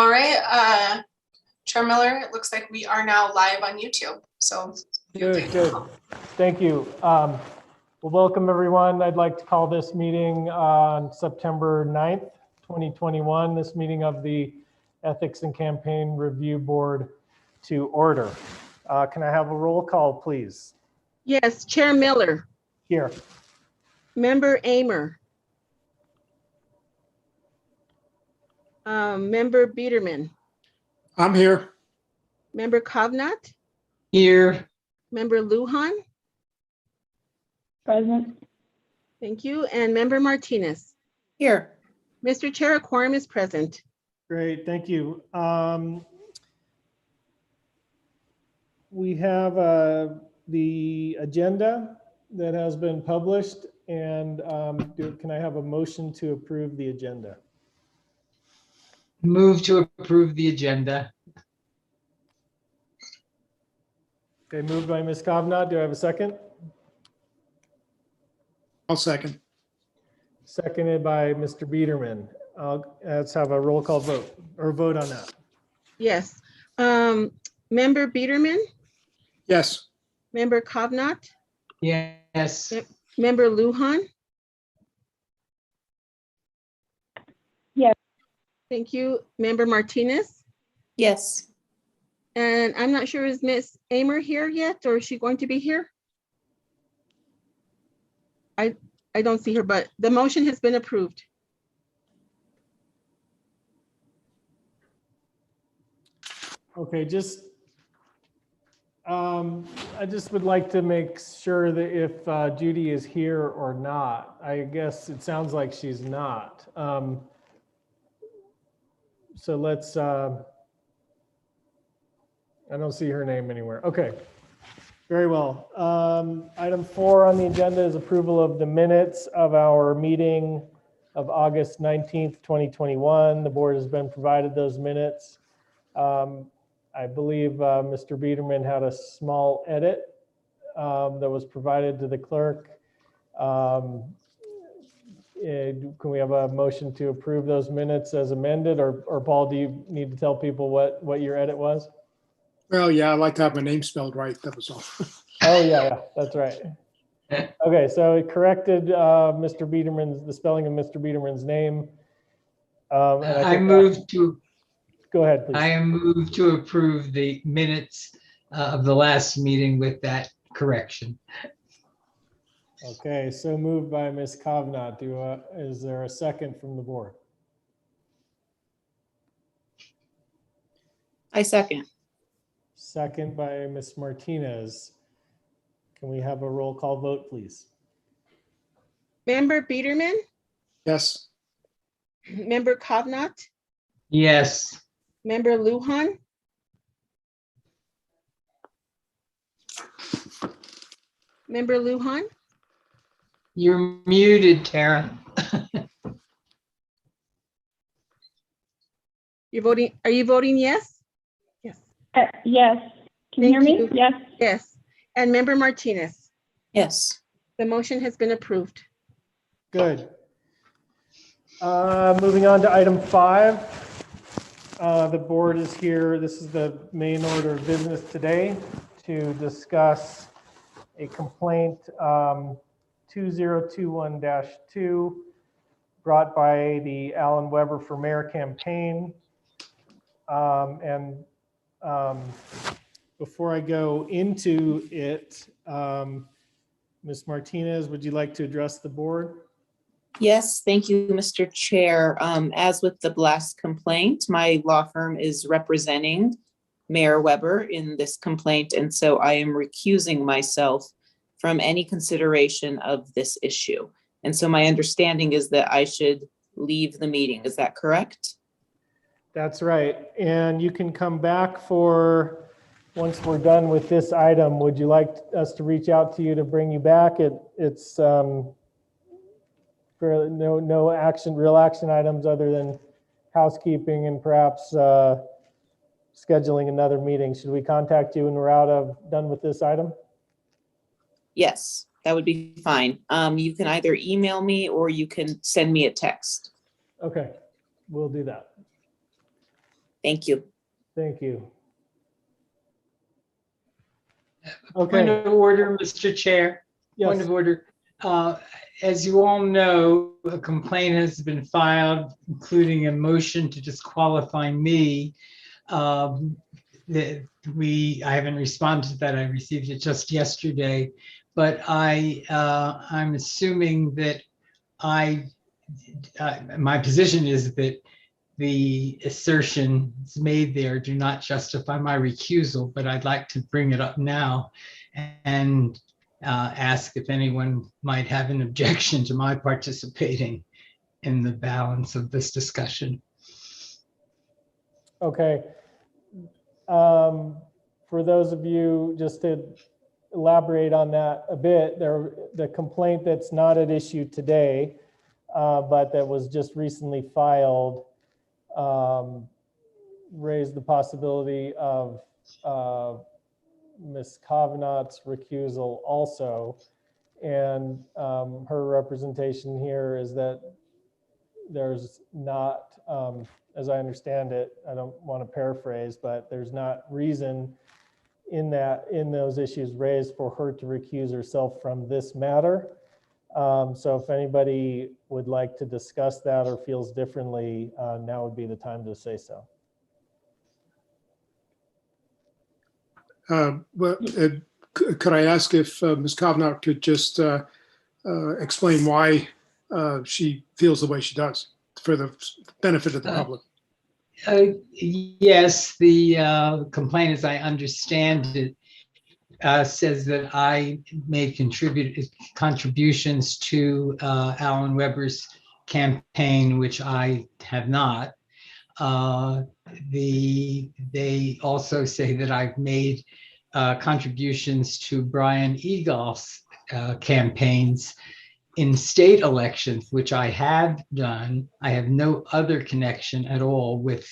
All right, Chair Miller, it looks like we are now live on YouTube. So Good. Thank you. Well, welcome everyone. I'd like to call this meeting on September 9th, 2021, this meeting of the Ethics and Campaign Review Board to order. Can I have a roll call, please? Yes, Chair Miller. Here. Member Amer. Member Biederman. I'm here. Member Kavanaugh. Here. Member Lujan. Present. Thank you. And Member Martinez. Here. Mr. Chair, a quorum is present. Great, thank you. We have the agenda that has been published, and can I have a motion to approve the agenda? Move to approve the agenda. Okay, moved by Ms. Kavanaugh. Do I have a second? I'll second. Seconded by Mr. Biederman. Let's have a roll call vote or vote on that. Yes. Member Biederman. Yes. Member Kavanaugh. Yes. Member Lujan. Yes. Thank you. Member Martinez. Yes. And I'm not sure, is Miss Amer here yet, or is she going to be here? I don't see her, but the motion has been approved. Okay, I just would like to make sure that if Judy is here or not. I guess it sounds like she's not. So let's, I don't see her name anywhere. Okay, very well. Item 4 on the agenda is approval of the minutes of our meeting of August 19th, 2021. The board has been provided those minutes. I believe Mr. Biederman had a small edit that was provided to the clerk. Can we have a motion to approve those minutes as amended, or Paul, do you need to tell people what your edit was? Well, yeah, I'd like to have my name spelled right. That was all. Oh, yeah, that's right. Okay, so it corrected Mr. Biederman's, the spelling of Mr. Biederman's name. And I move to. Go ahead, please. I move to approve the minutes of the last meeting with that correction. Okay, so moved by Ms. Kavanaugh. Is there a second from the board? I second. Second by Ms. Martinez. Can we have a roll call vote, please? Member Biederman. Yes. Member Kavanaugh. Yes. Member Lujan. Member Lujan. You're muted, Tara. You're voting. Are you voting yes? Yes. Yes. Can you hear Thank me? you. Yes. Yes. And Member Martinez. Yes. The motion has been approved. Good. Moving on to item 5. The board is here. This is the main order of business today to discuss a complaint 2021-2 brought by the Alan Weber for Mayor campaign. Before I go into it, Ms. Martinez, would you like to address the board? Yes, thank you, Mr. Chair. As with the last complaint, my law firm is representing Mayor Weber in this complaint, and so I am recusing myself from any consideration of this issue. And so my understanding is that I should leave the meeting. Is that correct? That's right. And you can come back for, once we're done with this item, would you like us to reach out to you to bring you back? It's for no action, real action items other than housekeeping and perhaps scheduling another meeting. Should we contact you when we're done with this item? Yes, that would be fine. You can either email me or you can send me a text. Okay, we'll do that. Thank you. Thank you. Point Okay, of order, Mr. Chair. Point yes, of order. As you all know, a complaint has been filed, including a motion to disqualify me. I haven't responded to that. I received it just yesterday, but I'm assuming that my position is that the assertions made there do not justify my recusal, but I'd like to bring it up now and ask if anyone might have an objection to my participating in the balance of this discussion. okay. For those of you, just to elaborate on that a bit, the complaint that's not at issue today, but that was just recently filed, raised the possibility of Ms. Kavanaugh's recusal also. And her representation here is that there's not, as I understand it, I don't want to paraphrase, but there's not reason in those issues raised for her to recuse herself from this matter. So if anybody would like to discuss that or feels differently, now would be the time to say so. Could I ask if Ms. Kavanaugh could just explain why she feels the way she does for the benefit of the public? Yes, the complaint, as I understand it, says that I made contributions to Alan Weber's campaign, which I have not. They also say that I've made contributions to Brian Egolf's campaigns in state elections, which I have done. I have no other connection at all with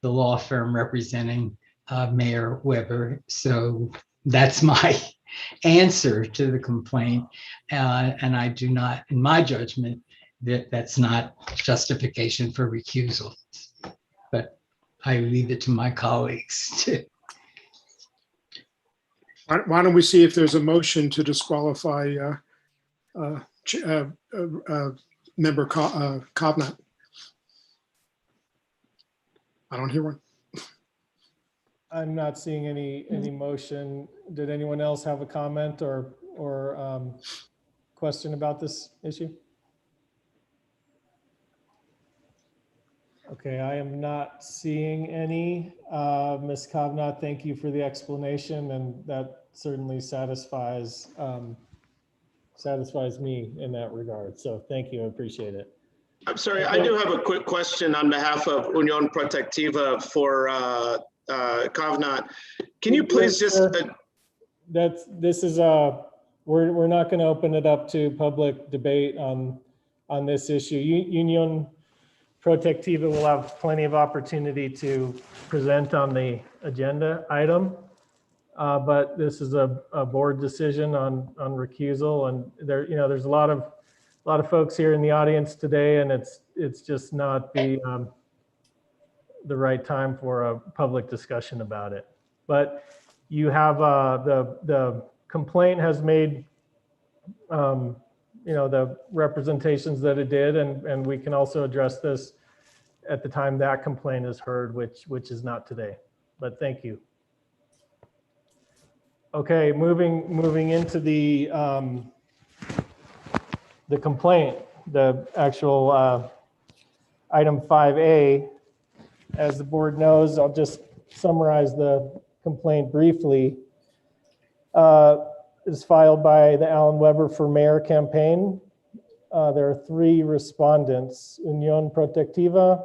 the law firm representing Mayor Weber. So that's my answer to the complaint. And I do not, in my judgment, that's not justification for recusal. But I leave it to my colleagues to. Why don't we see if there's a motion to disqualify Member Kavanaugh? I don't hear one. I'm not seeing any motion. Did anyone else have a comment or question about this issue? Okay, I am not seeing any. Ms. Kavanaugh, thank you for the explanation, and that certainly satisfies me in that regard. So thank you, I appreciate it. I'm sorry, I do have a quick question on behalf of Unión Protectiva for Kavanaugh. Can you please just? We're not going to open it up to public debate on this issue. Unión Protectiva will have plenty of opportunity to present on the agenda item, but this is a board decision on recusal, and there's a lot of folks here in the audience today, and it's just not the right time for a public discussion about it. But you have the complaint has made the representations that it did, and we can also address this at the time that complaint is heard, which is not today, but thank you. Okay, moving into the complaint, the actual item 5A. As the board knows, I'll just summarize the complaint briefly. Is filed by the Alan Weber for Mayor campaign. There are 3 respondents: Unión Protectiva,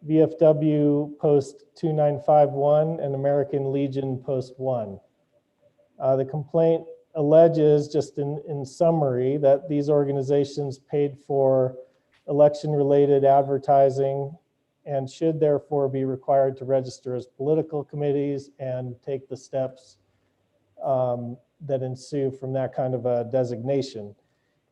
VFW Post 2951, and American Legion Post 1. The complaint alleges, just in summary, that these organizations paid for election-related advertising and should therefore be required to register as political committees and take the steps that ensue from that kind of a designation.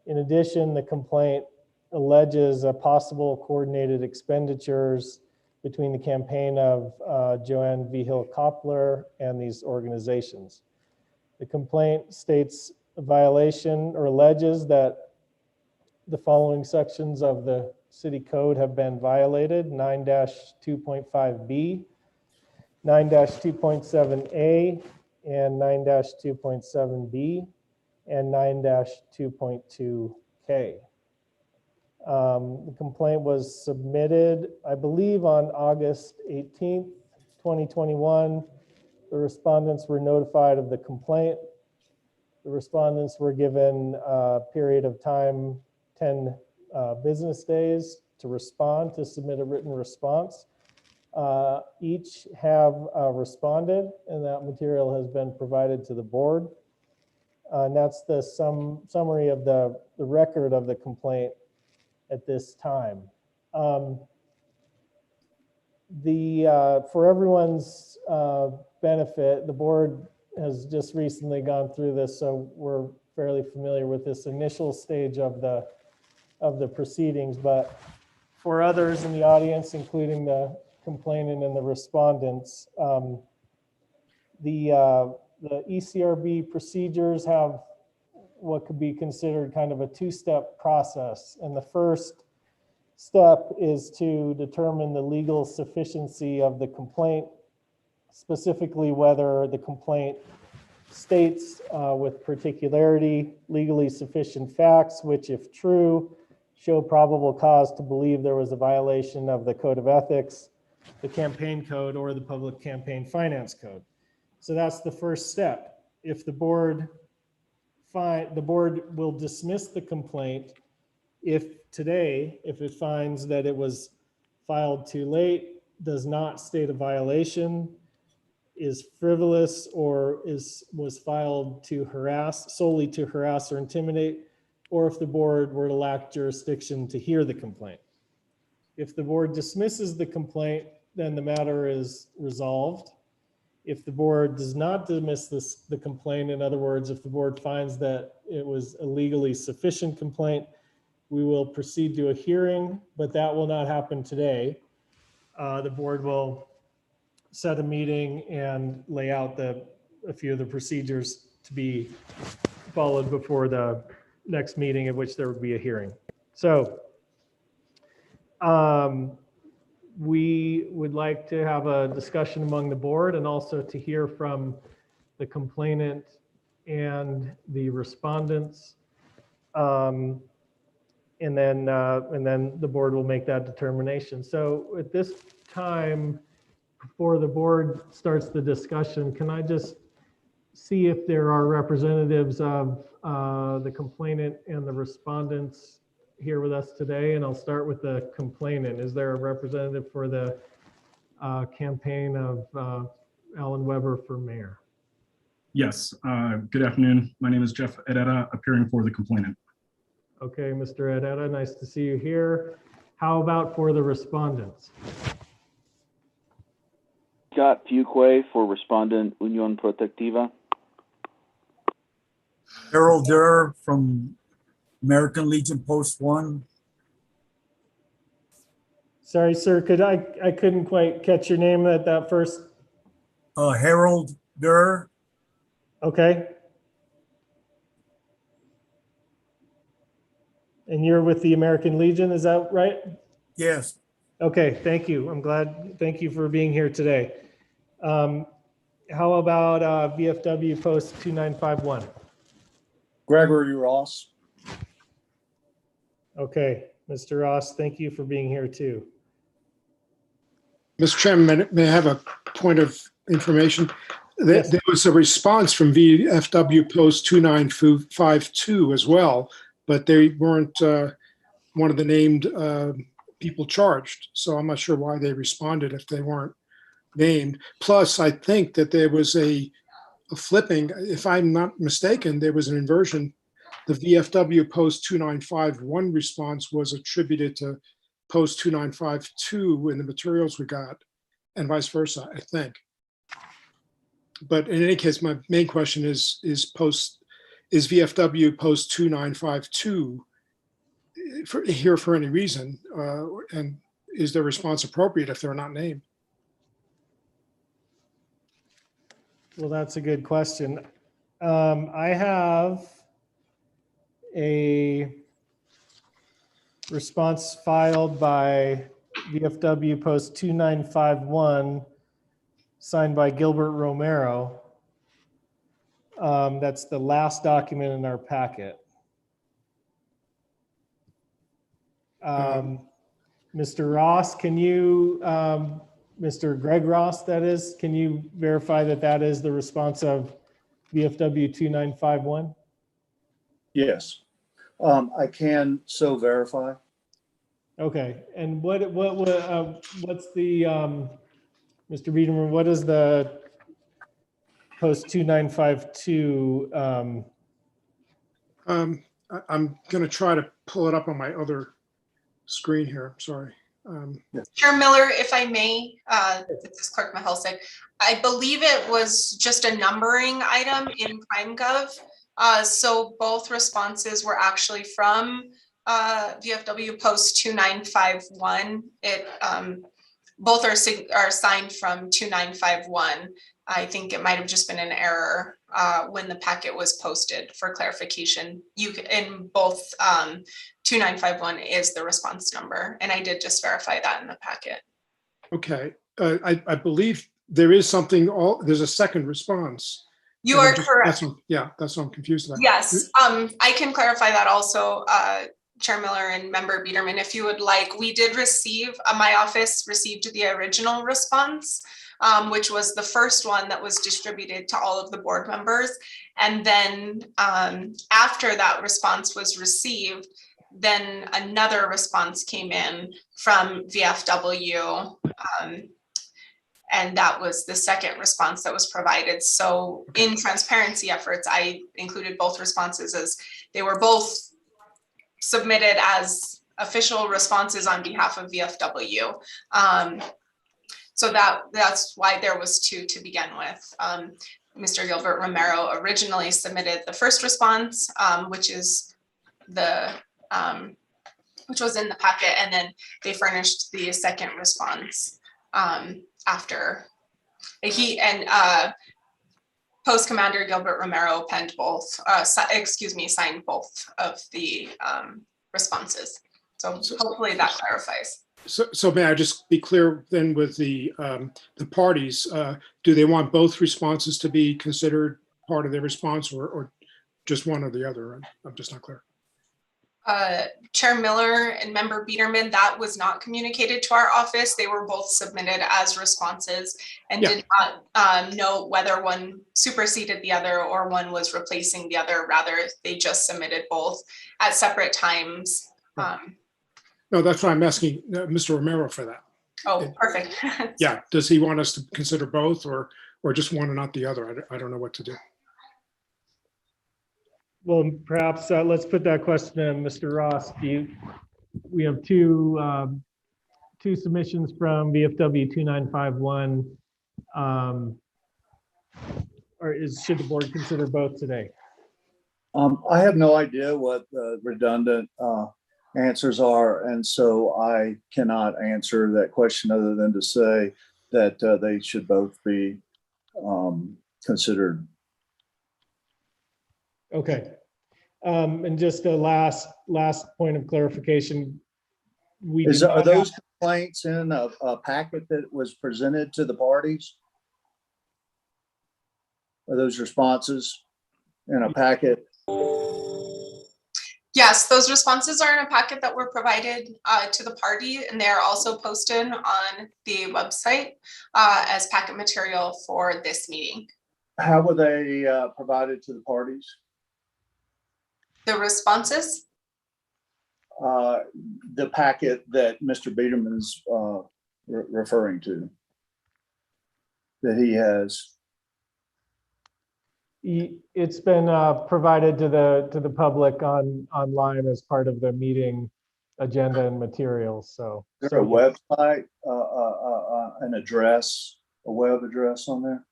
In addition, the complaint alleges a possible coordinated expenditures between the campaign of Joanne Vigil Koppler and these organizations. The complaint states a violation or alleges that the following sections of the city code have been violated: 9-2.5B, 9-2.7A, and 9-2.7B, and 9-2.2K. The complaint was submitted, I believe, on August 18th, 2021. The respondents were notified of the complaint. The respondents were given a period of time, 10 business days, to respond, to submit a written response. Each have responded, and that material has been provided to the board. And that's the summary of the record of the complaint at this time. For everyone's benefit, the board has just recently gone through this, so we're fairly familiar with this initial stage of the proceedings. But for others in the audience, including the complainant and the respondents, the Ecrb procedures have what could be considered kind of a two-step process. And the first step is to determine the legal sufficiency of the complaint, specifically whether the complaint states with particularity legally sufficient facts, which, if true, show probable cause to believe there was a violation of the Code of Ethics, the Campaign Code, or the Public Campaign Finance Code. So that's the first step. If the board will dismiss the complaint if it finds that it was filed too late, does not state a violation, is frivolous, or was filed to solely to harass or intimidate, or if the board were to lack jurisdiction to hear the complaint. If the board dismisses the complaint, then the matter is resolved. If the board does not dismiss the complaint, in other words, if the board finds that it was a legally sufficient complaint, we will proceed to a hearing, but that will not happen today. The board will set a meeting and lay out a few of the procedures to be followed before the next meeting at which there would be a hearing. So we would like to have a discussion among the board and also to hear from the complainant and the respondents. And then the board will make that determination. So at this time, before the board starts the discussion, can I just see if there are representatives of the complainant and the respondents here with us today? And I'll start with the complainant. Is there a representative for the campaign of Alan Weber for mayor? Yes, good afternoon. My name is Jeff Edetta, appearing for the complainant. Okay, Mr. Edetta, nice to see you here. How about for the respondents? Scott Fuquay for respondent Union Protectiva. Harold Durr from American Legion Post 1. Sorry, sir, I couldn't quite catch your name at that first. Harold Durr. Okay. And you're with the American Legion, is that right? Yes. Okay, thank you. I'm glad. Thank you for being here today. How about VFW Post 2951? Gregory Ross. Okay, Mr. Ross, thank you for being here too. Mr. Chairman, may I have a point of information? Yes. There was a response from VFW Post 2952 as well, but they weren't one of the named people charged. So I'm not sure why they responded if they weren't named. Plus, I think that there was a flipping. If I'm not mistaken, there was an inversion. The VFW Post 2951 response was attributed to Post 2952 in the materials we got, and vice versa, I think. But in any case, my main question is VFW Post 2952 here for any reason? And is their response appropriate if they're not named? Well, that's a good question. I have a response filed by VFW Post 2951, signed by Gilbert Romero. That's the last document in our packet. Mr. Ross, can you, Mr. Greg Ross, that is, can you verify that that is the response of VFW 2951? Yes. I can so verify. Okay, and what's the, Mr. Biederman, what is the post 2952? I'm going to try to pull it up on my other screen here. I'm sorry. Chair Miller, if I may, this is Clerk Mahalsik. I believe it was just a numbering item in PrimeGov. So both responses were actually from VFW Post 2951. Both are signed from 2951. I think it might have just been an error when the packet was posted. For clarification, in both 2951 is the response number, and I did just verify that in the packet. Okay, I believe there is something. There's a second response. You are correct. That's what I'm confused about. Yes, I can clarify that also, Chair Miller and Member Biederman, if you would like. We did receive, my office received the original response, which was the first one that was distributed to all of the board members. And then after that response was received, then another response came in from VFW. And that was the second response that was provided. So in transparency efforts, I included both responses as they were both submitted as official responses on behalf of VFW. So that's why there was two to begin with. Mr. Gilbert Romero originally submitted the first response, which is which was in the packet, and then they furnished the second response after Post Commander Gilbert Romero penned both, signed both of the responses. So hopefully that clarifies. So may I just be clear then with the parties? Do they want both responses to be considered part of their response, or just one or the other? I'm just not clear. Chair Miller and Member Biederman, that was not communicated to our office. They were both submitted as responses and did not know whether one superseded the other or one was replacing the other. Rather, they just submitted both at separate times. No, that's why I'm asking Mr. Romero for that. Oh, perfect. Yeah, does he want us to consider both or just one and not the other? I don't know what to do. Well, perhaps let's put that question to Mr. Ross. We have two submissions from VFW 2951. Should the board consider both today? I have no idea what the redundant answers are, and so I cannot answer that question other than to say that they should both be considered. Okay. And just a last point of clarification. Are those complaints in a packet that was presented to the parties? Are those responses in a packet? Yes, those responses are in a packet that were provided to the party, and they are also posted on the website as packet material for this meeting. How were they provided to the parties? The responses? The packet that Mr. Biederman's referring to, that he has. It's been provided to the public online as part of the meeting agenda and materials. So is there a website, an address, a web address on there?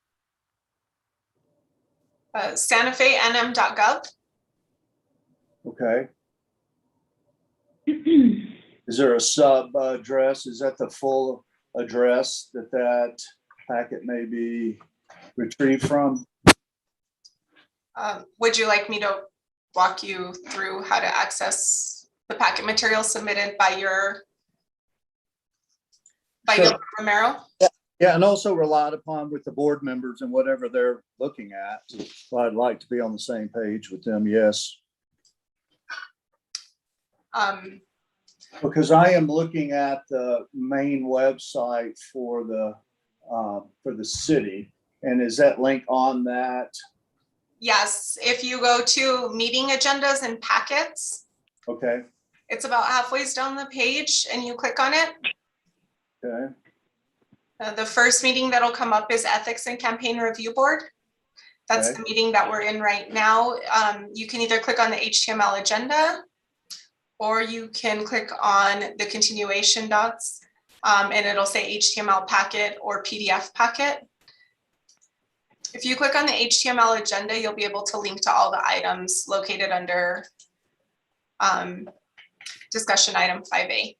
SantaFeNM.gov. Okay. Is there a sub address? Is that the full address that packet may be retrieved from? Would you like me to walk you through how to access the packet material submitted by your Sure. Romero? Yeah, and also relied upon with the board members and whatever they're looking at. So I'd like to be on the same page with them, yes. Because I am looking at the main website for the city. And is that link on that? Yes, if you go to meeting agendas and packets, Okay, it's about halfway down the page and you click on it. okay, The first meeting that'll come up is Ethics and Campaign Review Board. That's Okay. the meeting that we're in right now. You can either click on the HTML agenda or you can click on the continuation dots and it'll say HTML packet or PDF packet. If you click on the HTML agenda, you'll be able to link to all the items located under discussion item 5A.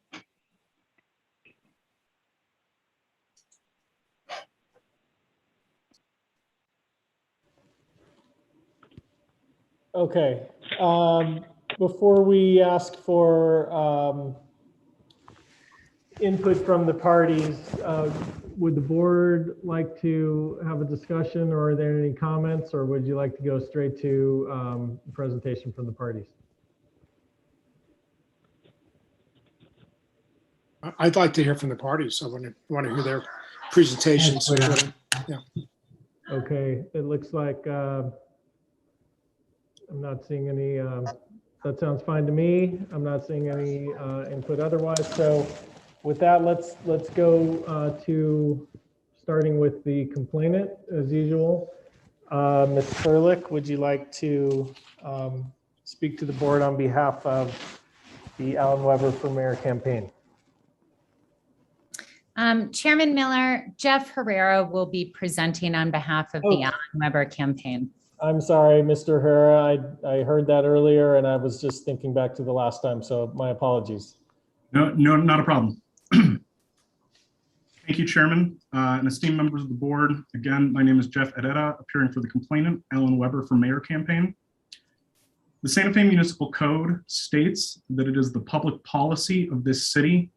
Okay, before we ask for input from the parties, would the board like to have a discussion, or are there any comments, or would you like to go straight to the presentation from the parties? I'd like to hear from the parties. I want to hear their presentations. Yeah. Okay, it looks like I'm not seeing any, that sounds fine to me. I'm not seeing any input otherwise. So with that, let's go to starting with the complainant as usual. Ms. Furlick, would you like to speak to the board on behalf of the Alan Weber for Mayor campaign? Chairman Miller, Jeff Herrera will be presenting on behalf of the Alan Weber campaign. I'm sorry, Mr. Herrera. I heard that earlier and I was just thinking back to the last time, so my apologies. No, not a problem. Thank you, Chairman, and esteemed members of the board. Again, my name is Jeff Herrera, appearing for the complainant, Alan Weber for Mayor campaign. The Santa Fe Municipal Code states that it is the public policy of this city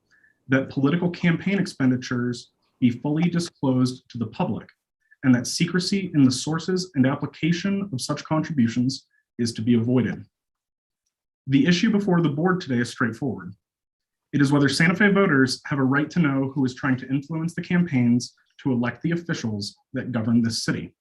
that political campaign expenditures be fully disclosed to the public, and that secrecy in the sources and application of such contributions is to be avoided. The issue before the board today is straightforward. It is whether Santa Fe voters have a right to know who is trying to influence the campaigns to elect the officials that govern this city.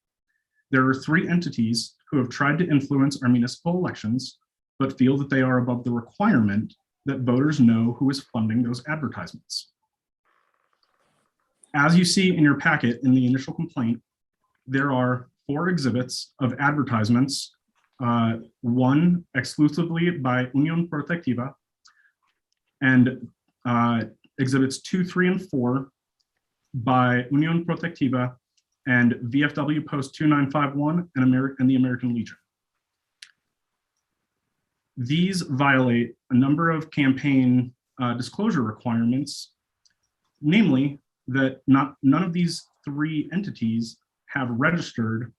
There are three entities who have tried to influence our municipal elections, but feel that they are above the requirement that voters know who is funding those advertisements. As you see in your packet in the initial complaint, there are 4 exhibits of advertisements, one exclusively by Unión Protectiva, and exhibits 2, 3, and 4 by Unión Protectiva and VFW Post 2951 and the American Legion. These violate a number of campaign disclosure requirements, namely that none of these 3 entities have registered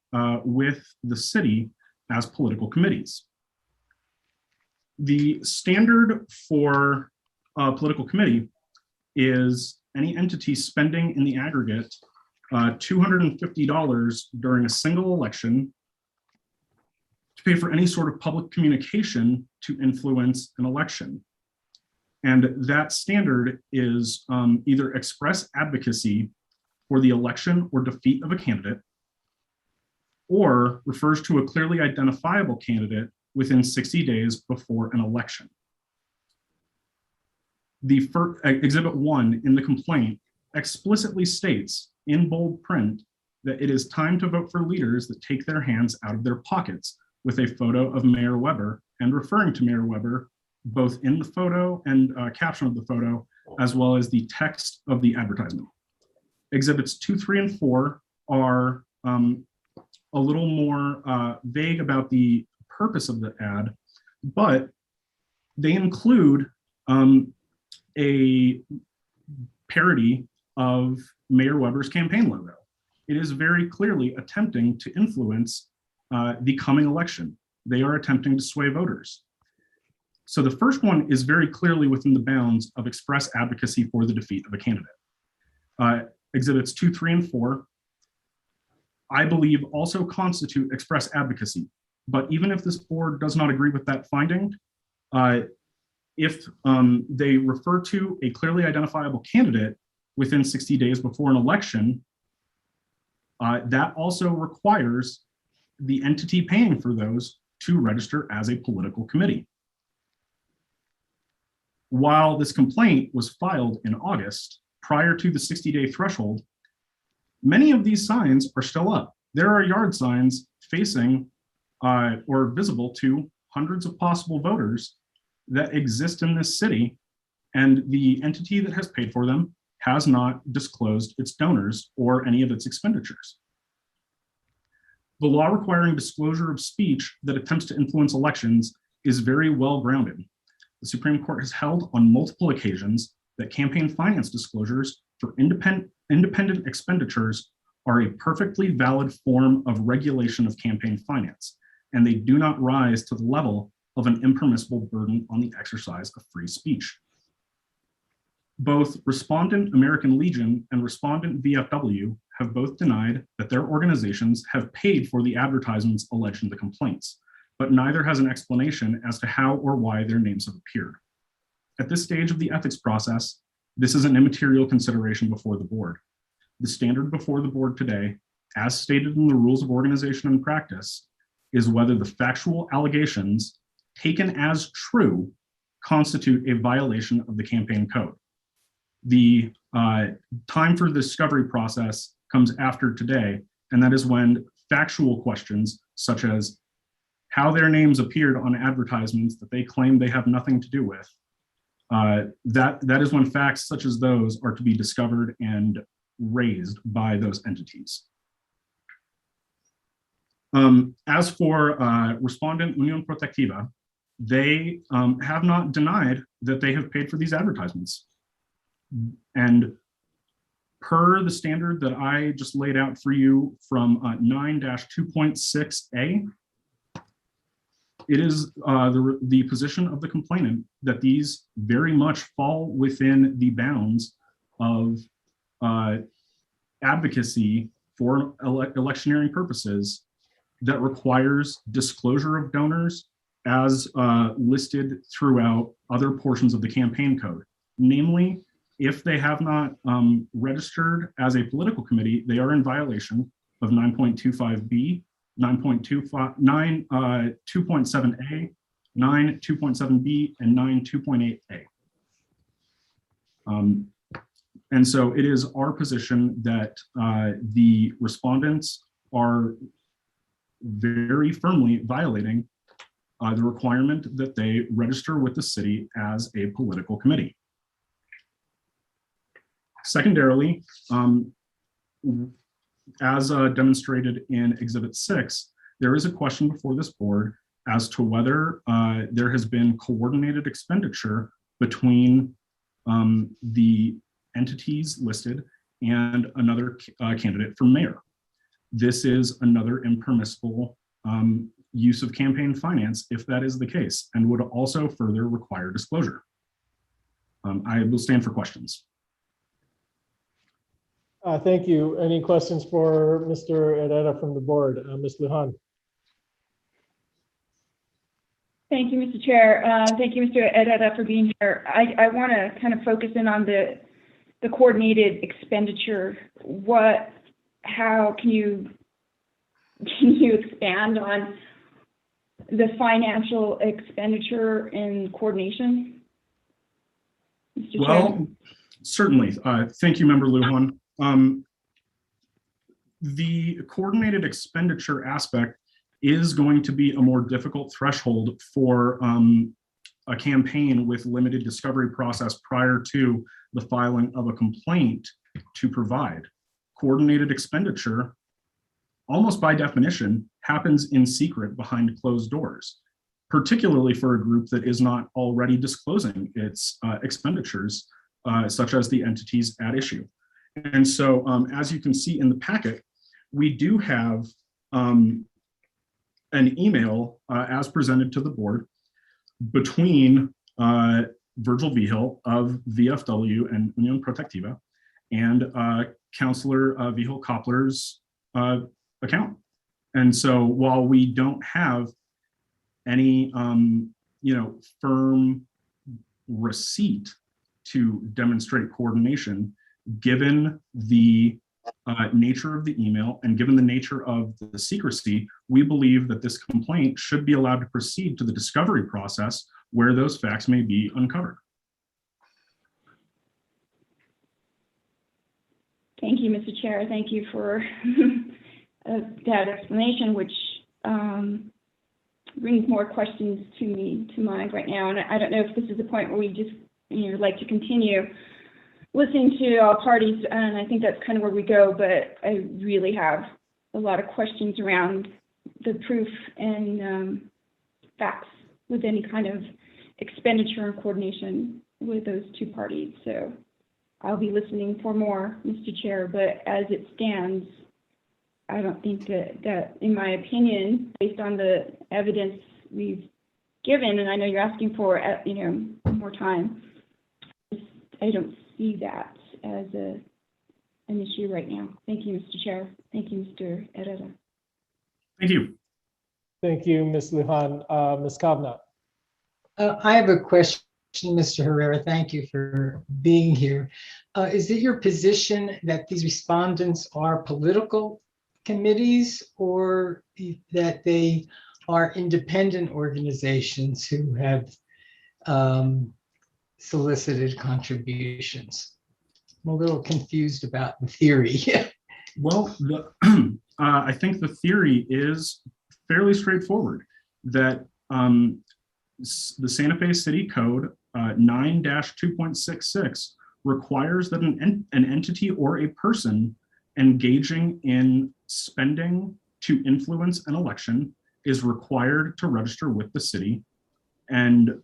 with the city as political committees. The standard for a political committee is any entity spending in the aggregate $250 during a single election to pay for any sort of public communication to influence an election. And that standard is either express advocacy for the election or defeat of a candidate, or refers to a clearly identifiable candidate within 60 days before an election. The first, Exhibit 1 in the complaint explicitly states in bold print that it is time to vote for leaders that take their hands out of their pockets, with a photo of Mayor Weber and referring to Mayor Weber both in the photo and caption of the photo, as well as the text of the advertisement. Exhibits 2, 3, and 4 are a little more vague about the purpose of the ad, but they include a parody of Mayor Weber's campaign logo. It is very clearly attempting to influence the coming election. They are attempting to sway voters. So the first one is very clearly within the bounds of express advocacy for the defeat of a candidate. Exhibits 2, 3, and 4, I believe, also constitute express advocacy. But even if this board does not agree with that finding, if they refer to a clearly identifiable candidate within 60 days before an election, that also requires the entity paying for those to register as a political committee. While this complaint was filed in August, prior to the 60-day threshold, many of these signs are still up. There are yard signs facing or visible to hundreds of possible voters that exist in this city, and the entity that has paid for them has not disclosed its donors or any of its expenditures. The law requiring disclosure of speech that attempts to influence elections is very well grounded. The Supreme Court has held on multiple occasions that campaign finance disclosures for independent expenditures are a perfectly valid form of regulation of campaign finance, and they do not rise to the level of an impermissible burden on the exercise of free speech. Both Respondent American Legion and Respondent VFW have both denied that their organizations have paid for the advertisements alleged in the complaints, but neither has an explanation as to how or why their names have appeared. At this stage of the ethics process, this is an immaterial consideration before the board. The standard before the board today, as stated in the rules of organization and practice, is whether the factual allegations taken as true constitute a violation of the campaign code. The time for the discovery process comes after today, and that is when factual questions such as how their names appeared on advertisements that they claim they have nothing to do with, that is when facts such as those are to be discovered and raised by those entities. As for Respondent Unión Protectiva, they have not denied that they have paid for these advertisements. And per the standard that I just laid out for you from 9-2.6a, it is the position of the complainant that these very much fall within the bounds of advocacy for electioneering purposes that requires disclosure of donors as listed throughout other portions of the campaign code. Namely, if they have not registered as a political committee, they are in violation of 9.25b, 2.7a, 9.2.7b, and 9.2.8a. And so it is our position that the respondents are very firmly violating the requirement that they register with the city as a political committee. Secondarily, as demonstrated in Exhibit 6, there is a question before this board as to whether there has been coordinated expenditure between the entities listed and another candidate for mayor. This is another impermissible use of campaign finance if that is the case, and would also further require disclosure. I will stand for questions. Thank you. Any questions for Mr. Herrera from the board? Ms. Lujan. Thank you, Mr. Chair. Thank you, Mr. Herrera, for being here. I want to kind of focus in on the coordinated expenditure. How can you expand on the financial expenditure in coordination? Mr. Well, Chair? certainly. Thank you, Member Lujan. The coordinated expenditure aspect is going to be a more difficult threshold for a campaign with limited discovery process prior to the filing of a complaint to provide. Coordinated expenditure, almost by definition, happens in secret behind closed doors. particularly for a group that is not already disclosing its expenditures, such as the entities at issue. And so, as you can see in the packet, we do have an email as presented to the board between Virgil Vigil of VFW and Unión Protectiva and Councilor Vigil Koppler's account. And so while we don't have any firm receipt to demonstrate coordination, given the nature of the email and given the nature of the secrecy, we believe that this complaint should be allowed to proceed to the discovery process where those facts may be uncovered. Thank you, Mr. Chair. Thank you for that explanation, which brings more questions to mind right now. And I don't know if this is the point where we just like to continue listening to all parties, and I think that's kind of where we go, but I really have a lot of questions around the proof and facts with any kind of expenditure and coordination with those two parties. So I'll be listening for more, Mr. Chair, but as it stands, I don't think that in my opinion, based on the evidence we've given, and I know you're asking for, more time, I don't see that as an issue right now. Thank you, Mr. Chair. Thank you, Mr. Herrera. Thank you. Thank you, Ms. Lujan. Ms. Kavanaugh. I have a question, Mr. Herrera. Thank you for being here. Is it your position that these respondents are political committees or that they are independent organizations who have solicited contributions? I'm a little confused about the theory. Well, I think the theory is fairly straightforward, that the Santa Fe City Code 9-2.66 requires that an entity or a person engaging in spending to influence an election is required to register with the city and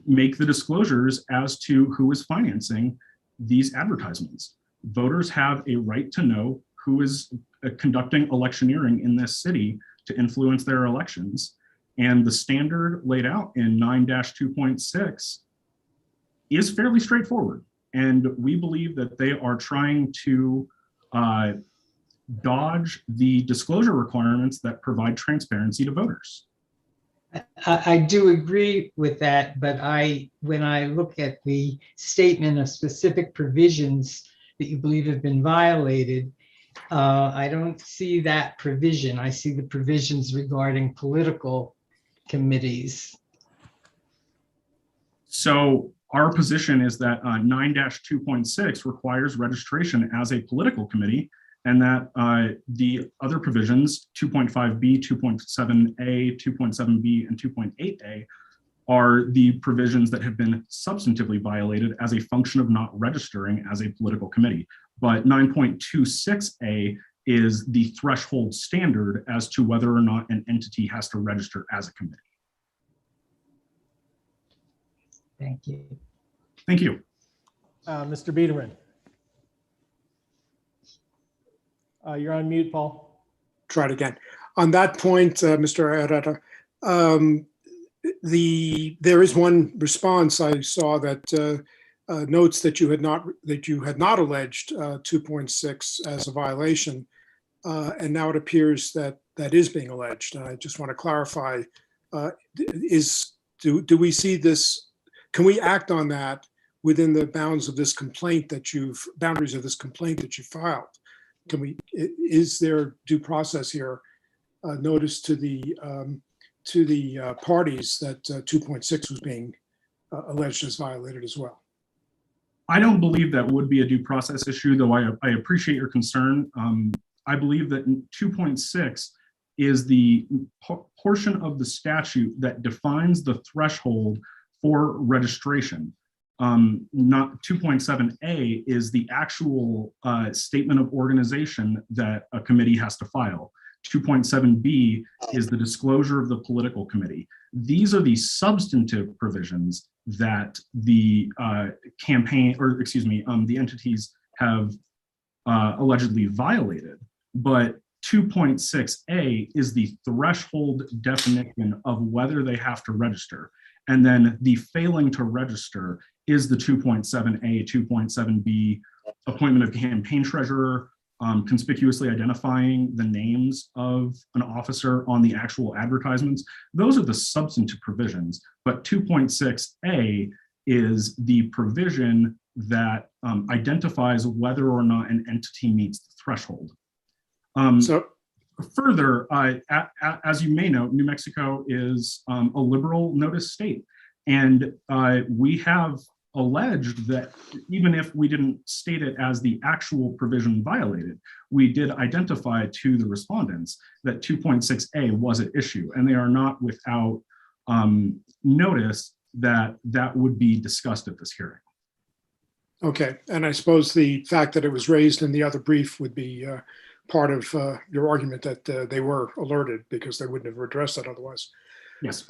make the disclosures as to who is financing these advertisements. Voters have a right to know who is conducting electioneering in this city to influence their elections. And the standard laid out in 9-2.6 is fairly straightforward. And we believe that they are trying to dodge the disclosure requirements that provide transparency to voters. I do agree with that, but when I look at the statement of specific provisions that you believe have been violated, I don't see that provision. I see the provisions regarding political committees. So our position is that 9-2.6 requires registration as a political committee, and that the other provisions, 2.5B, 2.7A, 2.7B, and 2.8A, are the provisions that have been substantively violated as a function of not registering as a political committee. But 9.26A is the threshold standard as to whether or not an entity has to register as a committee. Thank you. Thank you. Mr. Biederman. You're on mute, Paul. Try it again. On that point, Mr. Herrera, there is one response I saw that notes that you had not alleged 2.6 as a violation, and now it appears that that is being alleged. And I just want to clarify: do we see this? Can we act on that within the bounds of this complaint that you filed? Is there due process here? Notice to the parties that 2.6 was being alleged as violated as well. I don't believe that would be a due process issue, though I appreciate your concern. I believe that 2.6 is the portion of the statute that defines the threshold for registration. Not 2.7A is the actual statement of organization that a committee has to file. 2.7B is the disclosure of the political committee. These are the substantive provisions that the the entities have allegedly violated. But 2.6a is the threshold definition of whether they have to register. And then the failing to register is the 2.7a, 2.7b, appointment of campaign treasurer, conspicuously identifying the names of an officer on the actual advertisements. Those are the substantive provisions, but 2.6a is the provision that identifies whether or not an entity meets the threshold. Further, as you may know, New Mexico is a liberal notice state, and we have alleged that even if we didn't state it as the actual provision violated, we did identify to the respondents that 2.6a was at issue, and they are not without notice that that would be discussed at this hearing. Okay, and I suppose the fact that it was raised in the other brief would be part of your argument that they were alerted, because they wouldn't have addressed that otherwise. Yes.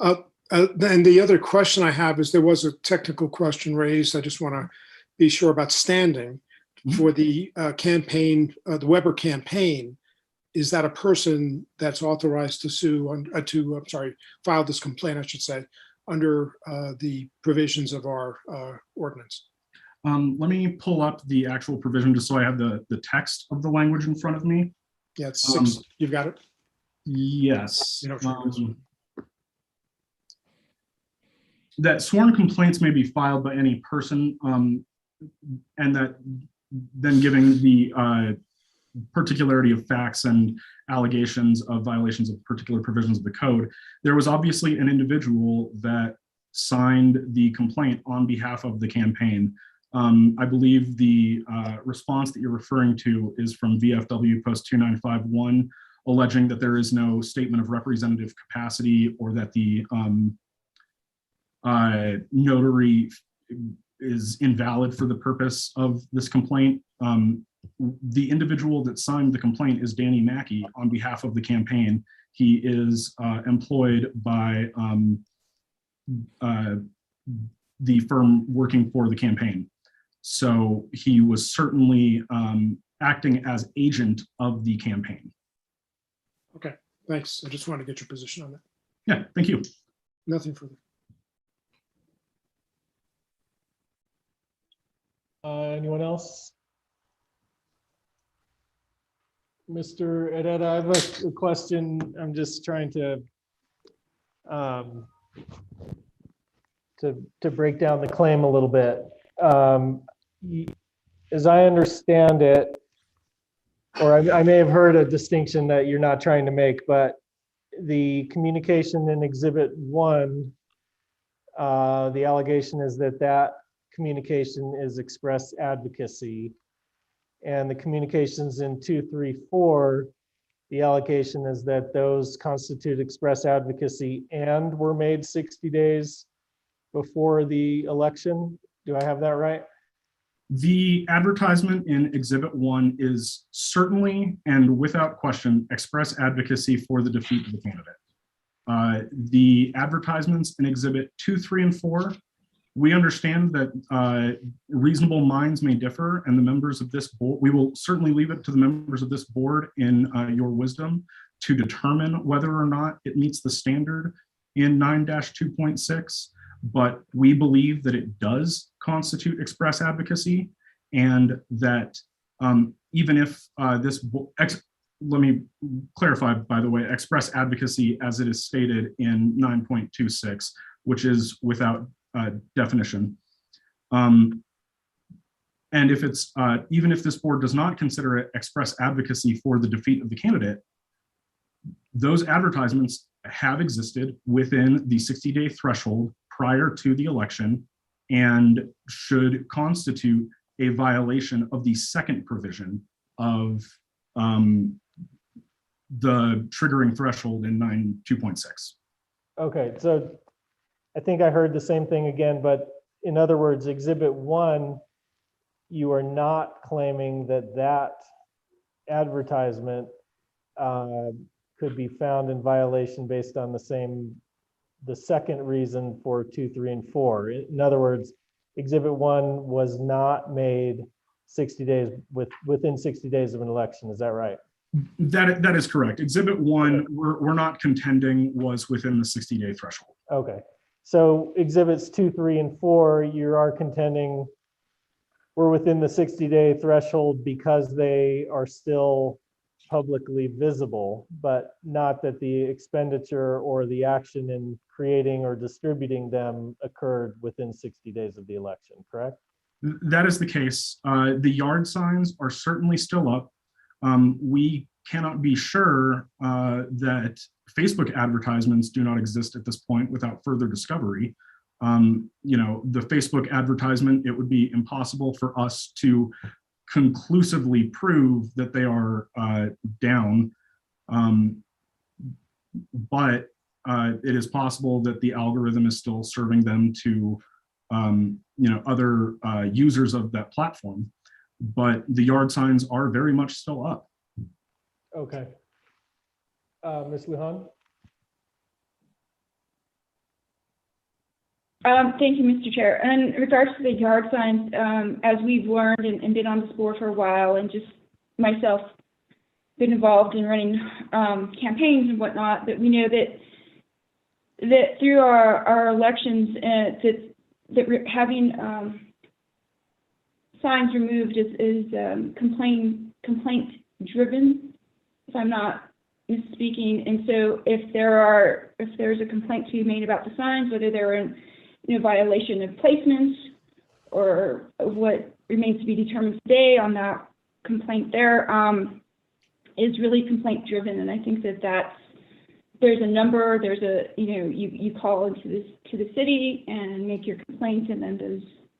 Then the other question I have is, there was a technical question raised. I just want to be sure about standing for the campaign, the Weber campaign. Is that a person that's authorized to sue, file this complaint, I should say, under the provisions of our ordinance? Let me pull up the actual provision just so I have the text of the language in front of me. Yeah, it's 6. You've got it? Yes. You know, that sworn complaints may be filed by any person, and that then giving the particularity of facts and allegations of violations of particular provisions of the code, there was obviously an individual that signed the complaint on behalf of the campaign. I believe the response that you're referring to is from VFW Post 2951, alleging that there is no statement of representative capacity, or that the notary is invalid for the purpose of this complaint. The individual that signed the complaint is Danny Mackey on behalf of the campaign. He is employed by the firm working for the campaign. So he was certainly acting as agent of the campaign. Okay, thanks. I just wanted to get your position on that. Yeah, thank you. Nothing further. Anyone else? Mr. Herrera, I have a question. I'm just trying to break down the claim a little bit. As I understand it, or I may have heard a distinction that you're not trying to make, but the communication in Exhibit 1, the allegation is that communication is express advocacy, and the communications in 2, 3, 4, the allegation is that those constitute express advocacy and were made 60 days before the election. Do I have that right? The advertisement in Exhibit 1 is certainly and without question express advocacy for the defeat of the candidate. The advertisements in Exhibit 2, 3, and 4, we understand that reasonable minds may differ, and the members of this board, we will certainly leave it to the members of this board in your wisdom to determine whether or not it meets the standard in 9-2.6. But we believe that it does constitute express advocacy, and that even if let me clarify, by the way, express advocacy as it is stated in 9.26, which is without definition. And if it's, even if this board does not consider it express advocacy for the defeat of the candidate, those advertisements have existed within the 60-day threshold prior to the election and should constitute a violation of the second provision of the triggering threshold in 9.2.6. Okay, so I think I heard the same thing again, but in other words, Exhibit 1, you are not claiming that advertisement could be found in violation based on the same the second reason for 2, 3, and 4. In other words, Exhibit 1 was not made 60 days within 60 days of an election. Is that right? That is correct. Exhibit 1, we're not contending was within the 60-day threshold. Okay. So exhibits 2, 3, and 4, you are contending were within the 60-day threshold because they are still publicly visible, but not that the expenditure or the action in creating or distributing them occurred within 60 days of the election, correct? That is the case. The yard signs are certainly still up. We cannot be sure that Facebook advertisements do not exist at this point without further discovery. The Facebook advertisement, it would be impossible for us to conclusively prove that they are down. But it is possible that the algorithm is still serving them to other users of that platform. But the yard signs are very much still up. Okay. Ms. Lujan? Thank you, Mr. Chair. In regards to the yard signs, as we've learned and been on this board for a while, and just myself been involved in running campaigns and whatnot, that we know that through our elections, that having signs removed is complaint driven, if I'm not misspeaking. And so if there's a complaint to be made about the signs, whether they're in violation of placements or what remains to be determined today on that complaint there, is really complaint driven. And I think there's a number, you call into the city and make your complaint, and then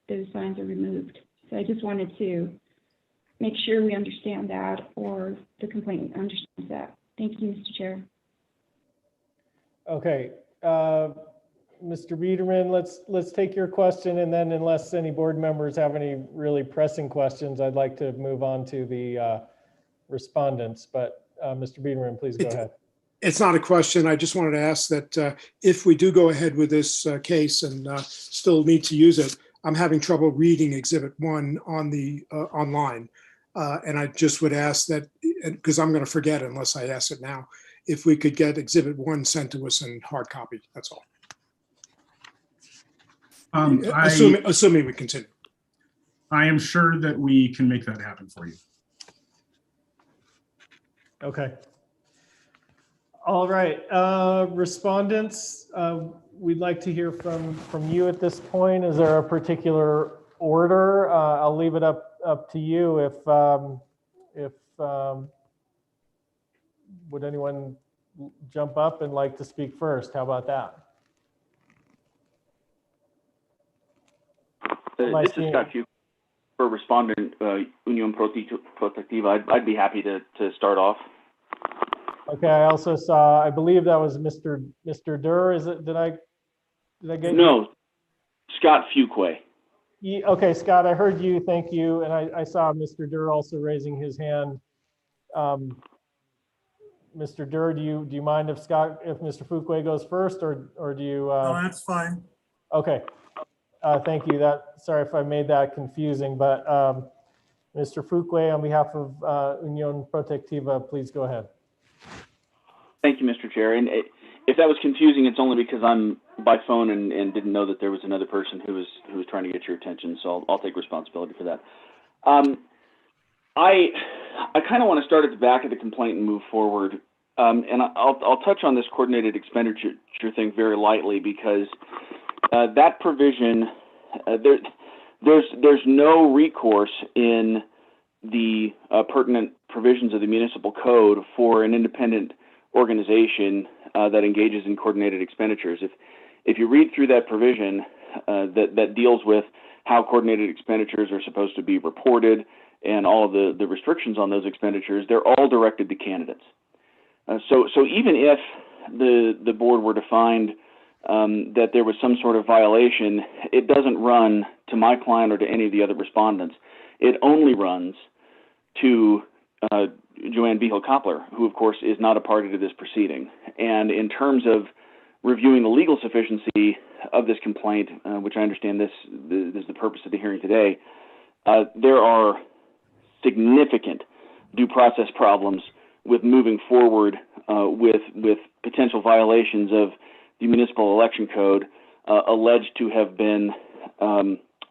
those signs are removed. So I just wanted to make sure we understand that, or the complainant understands that. Thank you, Mr. Chair. Okay. Mr. Biederman, let's take your question, and then unless any board members have any really pressing questions, I'd like to move on to the respondents. But Mr. Biederman, please go ahead. It's not a question. I just wanted to ask that if we do go ahead with this case and still need to use it, I'm having trouble reading Exhibit 1 on the online. And I just would ask that, because I'm going to forget unless I ask it now, if we could get Exhibit 1 sent to us in hard copy. That's all. Assuming we continue. I am sure that we can make that happen for you. Okay. All right, respondents, we'd like to hear from you at this point. Is there a particular order? I'll leave it up to you. If would anyone jump up and like to speak first? How about that? This is Scott Hugh for respondent Union Protectiva. I'd be happy to start off. Okay, I also saw, I believe that was Mr. Durr. Is it? Did I get No, Scott Fuquay. Okay, Scott, I heard you. Thank you. And I saw Mr. Durr also raising his hand. Mr. Durr, do you mind if Mr. Fuquay goes first, or do you? No, that's fine. Okay. Thank you. Sorry if I made that confusing, but Mr. Fuquay, on behalf of Unión Protectiva, please go ahead. Thank you, Mr. Chair. And if that was confusing, it's only because I'm by phone and didn't know that there was another person who was trying to get your attention. So I'll take responsibility for that. I kind of want to start at the back of the complaint and move forward. And I'll touch on this coordinated expenditure thing very lightly because that provision, there's no recourse in the pertinent provisions of the municipal code for an independent organization that engages in coordinated expenditures. If you read through that provision that deals with how coordinated expenditures are supposed to be reported and all of the restrictions on those expenditures, they're all directed to candidates. So even if the board were to find that there was some sort of violation, it doesn't run to my client or to any of the other respondents. It only runs to Joanne Behill-Koppler, who of course is not a party to this proceeding. And in terms of reviewing the legal sufficiency of this complaint, which I understand this is the purpose of the hearing today, there are significant due process problems with moving forward with potential violations of the municipal election code alleged to have been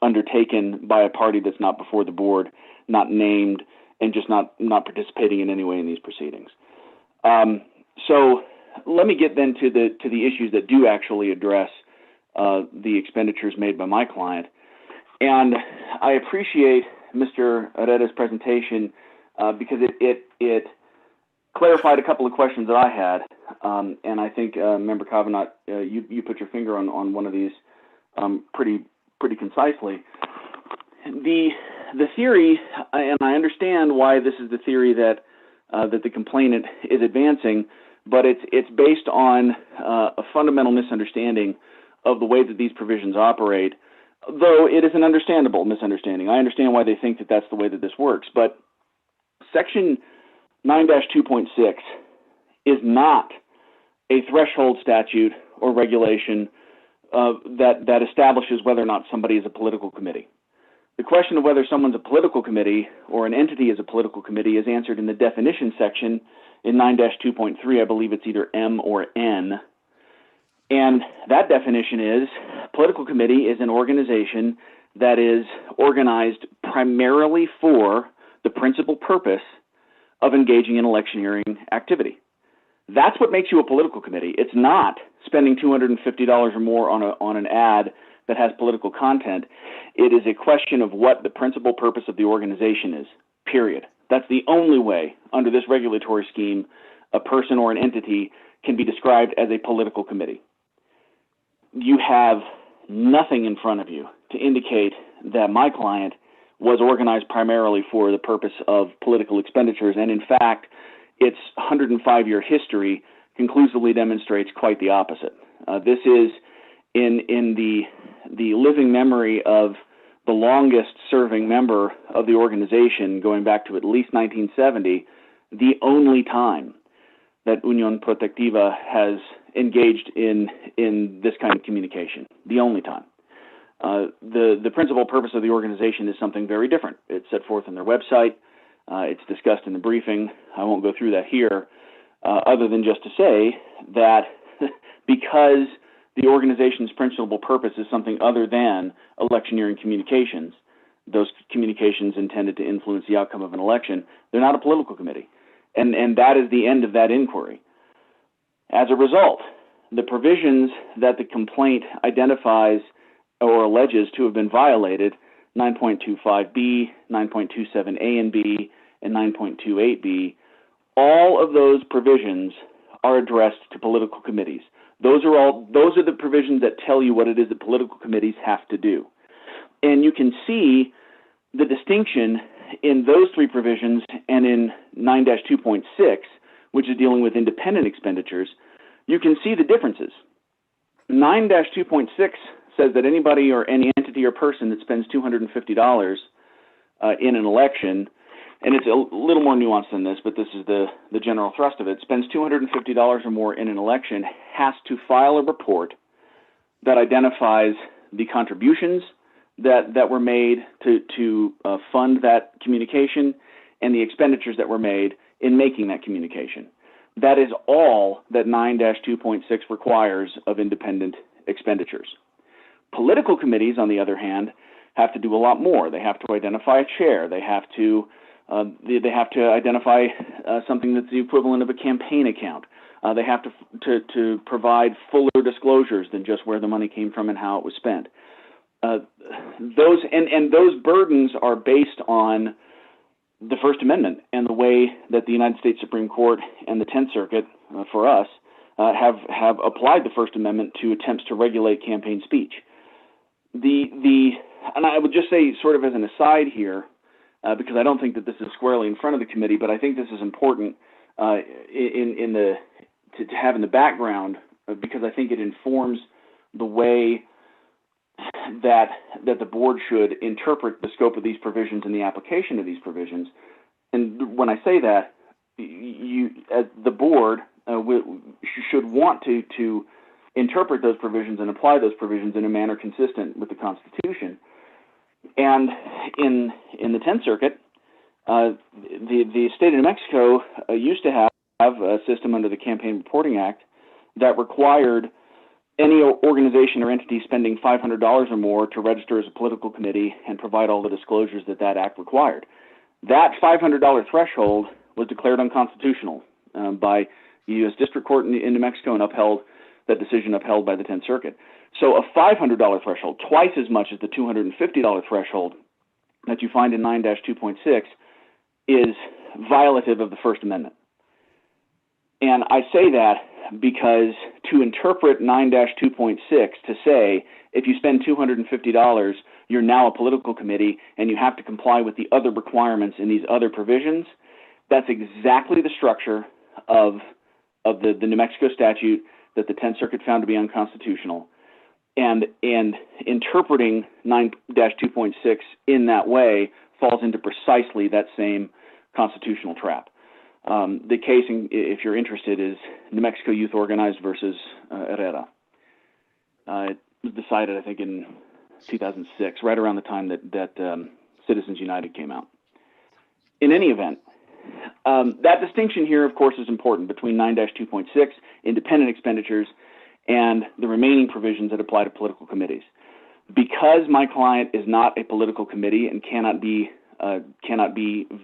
undertaken by a party that's not before the board, not named, and just not participating in any way in these proceedings. So let me get then to the issues that do actually address the expenditures made by my client. And I appreciate Mr. Herrera's presentation because it clarified a couple of questions that I had. And I think Member Kavanaugh, you put your finger on one of these pretty concisely. The theory, and I understand why this is the theory that the complainant is advancing, but it's based on a fundamental misunderstanding of the way that these provisions operate, though it is an understandable misunderstanding. I understand why they think that that's the way that this works, but Section 9-2.6 is not a threshold statute or regulation that establishes whether or not somebody is a political committee. The question of whether someone's a political committee or an entity is a political committee is answered in the definition section in 9-2.3. I believe it's either M or N. And that definition is political committee is an organization that is organized primarily for the principal purpose of engaging in electioneering activity. That's what makes you a political committee. It's not spending $250 or more on an ad that has political content. It is a question of what the principal purpose of the organization is, period. That's the only way under this regulatory scheme a person or an entity can be described as a political committee. You have nothing in front of you to indicate that my client was organized primarily for the purpose of political expenditures, and in fact, its 105-year history conclusively demonstrates quite the opposite. This is in the living memory of the longest-serving member of the organization, going back to at least 1970, the only time that Unión Protectiva has engaged in this kind of communication, the only time. The principal purpose of the organization is something very different. It's set forth on their website. It's discussed in the briefing. I won't go through that here, other than just to say that because the organization's principal purpose is something other than electioneering communications, those communications intended to influence the outcome of an election, they're not a political committee. And that is the end of that inquiry. As a result, the provisions that the complaint identifies or alleges to have been violated, 9.25b, 9.27a and b, and 9.28b, all of those provisions are addressed to political committees. Those are the provisions that tell you what it is that political committees have to do. And you can see the distinction in those three provisions and in 9-2.6, which is dealing with independent expenditures. You can see the differences. 9-2.6 says that anybody or any entity or person that spends $250 in an election, and it's a little more nuanced than this, but this is the general thrust of it, spends $250 or more in an election, has to file a report that identifies the contributions that were made to fund that communication and the expenditures that were made in making that communication. That is all that 9-2.6 requires of independent expenditures. Political committees, on the other hand, have to do a lot more. They have to identify a chair. They have to identify something that's the equivalent of a campaign account. They have to provide fuller disclosures than just where the money came from and how it was spent. Those burdens are based on the First Amendment and the way that the United States Supreme Court and the 10th Circuit, for us, have applied the First Amendment to attempts to regulate campaign speech. And I would just say, sort of as an aside here, because I don't think that this is squarely in front of the committee, but I think this is important to have in the background, because I think it informs the way that the board should interpret the scope of these provisions and the application of these provisions. And when I say that, you, as the board, should want to interpret those provisions and apply those provisions in a manner consistent with the Constitution. And in the 10th Circuit, the state of New Mexico used to have a system under the Campaign Reporting Act that required any organization or entity spending $500 or more to register as a political committee and provide all the disclosures that that act required. That $500 threshold was declared unconstitutional by the U.S. District Court in New Mexico and upheld, that decision upheld by the 10th Circuit. So a $500 threshold, twice as much as the $250 threshold that you find in 9-2.6, is violative of the First Amendment. And I say that because to interpret 9-2.6 to say if you spend $250, you're now a political committee and you have to comply with the other requirements in these other provisions, that's exactly the structure of the New Mexico statute that the 10th Circuit found to be unconstitutional. And interpreting 9-2.6 in that way falls into precisely that same constitutional trap. The case, if you're interested, is New Mexico Youth Organized versus Herrera. It was decided, I think, in 2006, right around the time that Citizens United came out. In any event, that distinction here, of course, is important between 9-2.6, independent expenditures, and the remaining provisions that apply to political committees. Because my client is not a political committee and cannot be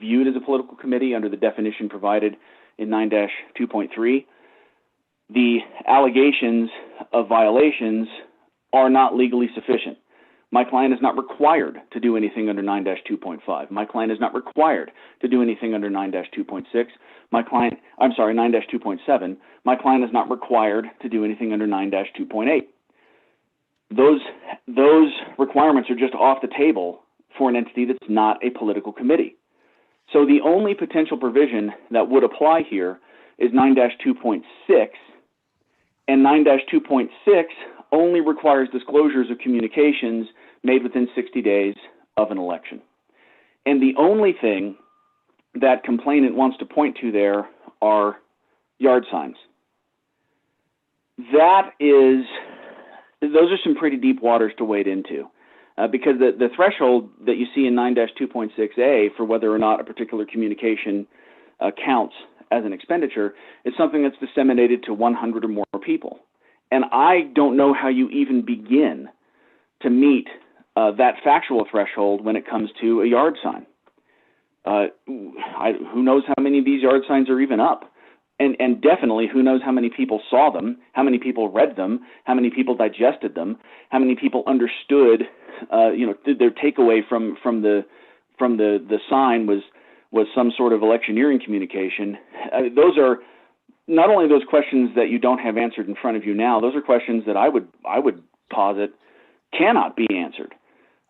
viewed as a political committee under the definition provided in 9-2.3, the allegations of violations are not legally sufficient. My client is not required to do anything under 9-2.5. My client is not required to do anything under 9-2.6. 9-2.7. My client is not required to do anything under 9-2.8. Those requirements are just off the table for an entity that's not a political committee. So the only potential provision that would apply here is 9-2.6, and 9-2.6 only requires disclosures of communications made within 60 days of an election. And the only thing that complainant wants to point to there are yard signs. Those are some pretty deep waters to wade into. Because the threshold that you see in 9-2.6a for whether or not a particular communication counts as an expenditure is something that's disseminated to 100 or more people. And I don't know how you even begin to meet that factual threshold when it comes to a yard sign. Who knows how many of these yard signs are even up? And definitely, who knows how many people saw them, how many people read them, how many people digested them, how many people understood, their takeaway from the sign was some sort of electioneering communication. Those are not only those questions that you don't have answered in front of you now. Those are questions that I would posit cannot be answered.